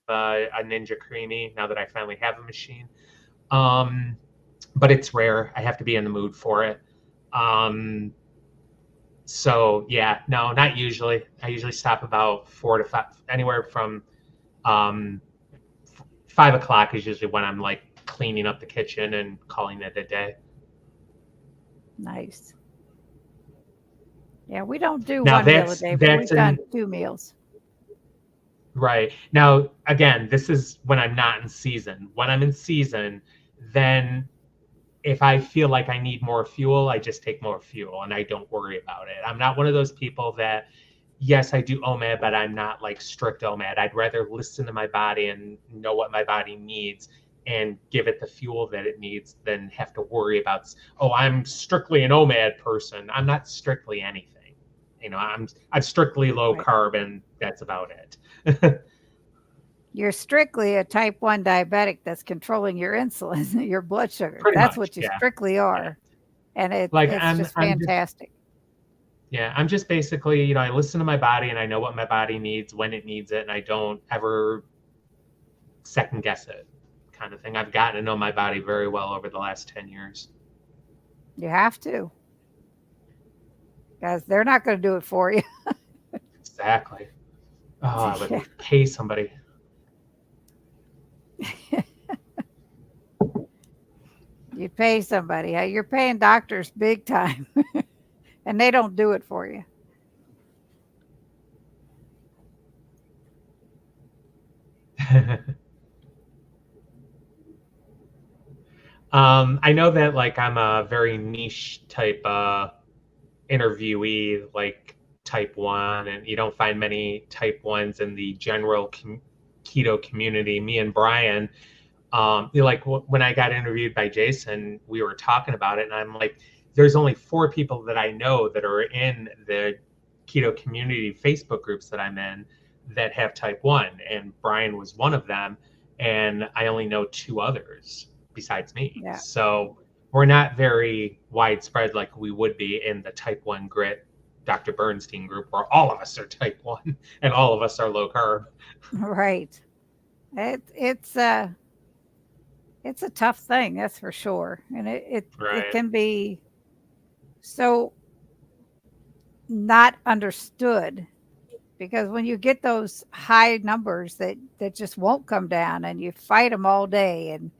a Ninja Creamy now that I finally have a machine. Um, but it's rare. I have to be in the mood for it. Um, so yeah, no, not usually. I usually stop about 4 to 5, anywhere from 5 o'clock is usually when I'm like cleaning up the kitchen and calling it a day. Nice. Yeah, we don't do Now one meal a day, but that's we've an done 2 meals. right. Now again, this is when I'm not in season. When I'm in season, then if I feel like I need more fuel, I just take more fuel and I don't worry about it. I'm not one of those people that, yes, I do OMAD, but I'm not like strict OMAD. I'd rather listen to my body and know what my body needs and give it the fuel that it needs than have to worry about, oh, I'm strictly an OMAD person. I'm not strictly anything. I'm strictly low Right. carb and that's about it. You're strictly a type 1 diabetic that's controlling your insulin, your blood sugar. Pretty That's much, what you yeah. strictly Yeah. are. And Like it's just I'm just fantastic. Yeah, I'm just basically, I listen to my body and I know what my body needs when it needs it, and I don't ever second guess it, kind of thing. I've gotten to know my body very well over the last 10 years. You have to, because they're not going to do it for you. Exactly. Oh, I Yeah. would pay somebody. You pay somebody. You're paying doctors big time, and they don't do it for you. I know that like I'm a very niche type interviewee, like type 1, and you don't find many type 1s in the general keto community. Me and Brian, like when I got interviewed by Jason, we were talking about it, and I'm like, there's only 4 people that I know that are in the keto community Facebook groups that I'm in that have type 1, and Brian was one of them, and I only know 2 others besides me. Yeah. So we're not very widespread like we would be in the type 1 grit Dr. Bernstein group, where all of us are type 1 and all of us are low carb. Right. It, it's a it's a tough thing, that's for sure, and it Right. can be so not understood, because when you get those high numbers that just won't come down, and you fight them all day, and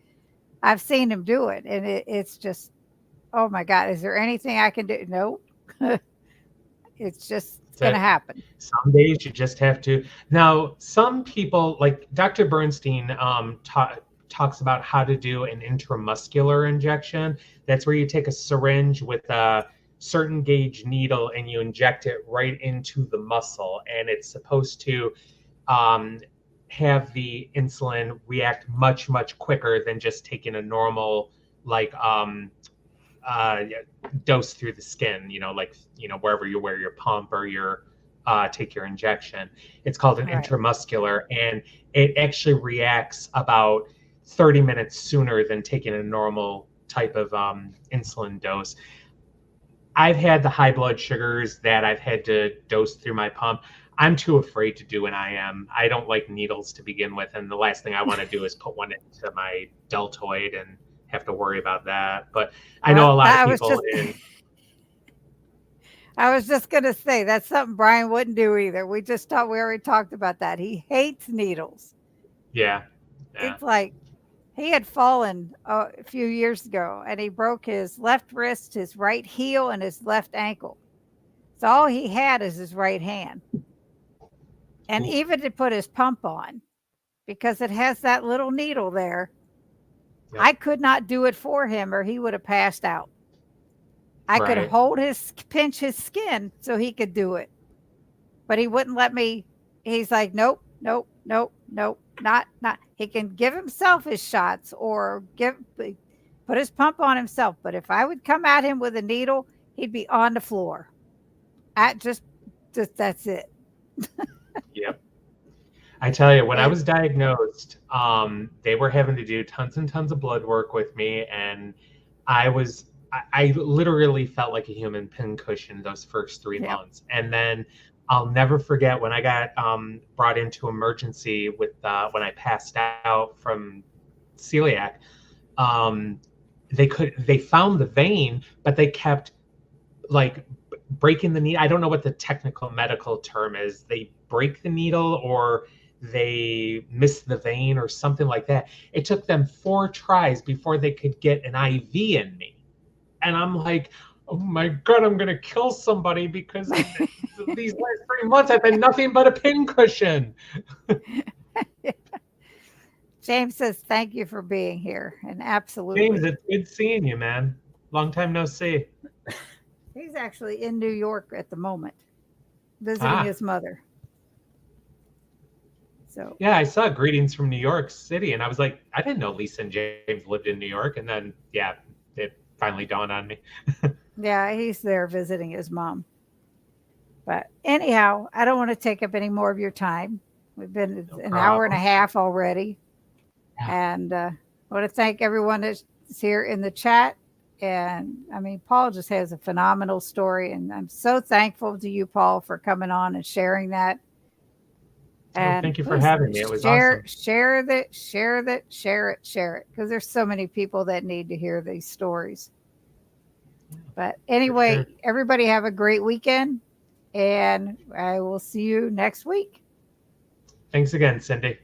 I've seen him do it, and it's just, oh my god, is there anything I can do? No. It's just going to That happen. some days you just have to. Now, some people, like Dr. Bernstein, talks about how to do an intramuscular injection. That's where you take a syringe with a certain gauge needle and you inject it right into the muscle, and it's supposed to um, have the insulin react much, much quicker than just taking a normal, like uh, dose through the skin, like, wherever you wear your pump or your take your injection. It's called an Right. intramuscular, and it actually reacts about 30 minutes sooner than taking a normal type of insulin dose. I've had the high blood sugars that I've had to dose through my pump. I'm too afraid to do an IM. I don't like needles to begin with, and the last thing I want to do is put one into my deltoid and have to worry about that. But I Well, know a lot of I was people just in, I was just going to say that's something Brian wouldn't do either. We already talked about that. He hates needles. yeah, yeah, It's like he had fallen a few years ago, and he broke his left wrist, his right heel, and his left ankle. So all he had is his right hand. And oof, even to put his pump on, because it has that little needle there, yep, I could not do it for him or he would have passed out. I could right, hold pinch his skin so he could do it, but he wouldn't let me. He's like, nope, nope, nope, nope, not. He can give himself his shots or put his pump on himself. But if I would come at him with a needle, he'd be on the floor. I just that's it. yep. I tell you, when I It was diagnosed, they were having to do tons and tons of blood work with me, and I literally felt like a human pincushion those first three yeah, months. And then I'll never forget when I got brought into emergency with when I passed out from celiac. Um, they found the vein, but they kept like breaking the needle. I don't know what the technical medical term is. They break the needle or they miss the vein or something like that. It took them 4 tries before they could get an IV in me. And I'm like, oh my God, I'm going to kill somebody because these last 3 months I've been nothing but a pincushion. James says, thank you for being here. And James, absolutely. it's good seeing you, man. Long time no see. He's actually in New York at the moment, visiting Ah, his mother. So, yeah, I saw greetings from New York City, and I was like, I didn't know Lisa and James lived in New York. And then, yeah, it finally dawned on me. yeah, he's there visiting his mom. But anyhow, I don't want to take up any more of your time. We've been No an hour and a problem. half already. Yeah, And I want to thank everyone that's here in the chat. And I mean, Paul just has a phenomenal story. And I'm so thankful to you, Paul, for coming on and sharing that. oh, And thank you for please having me. It was awesome. share it, because there's so many people that need to hear these stories. But For anyway, sure. everybody have a great weekend, and I will see you next week. Thanks again, Cindy.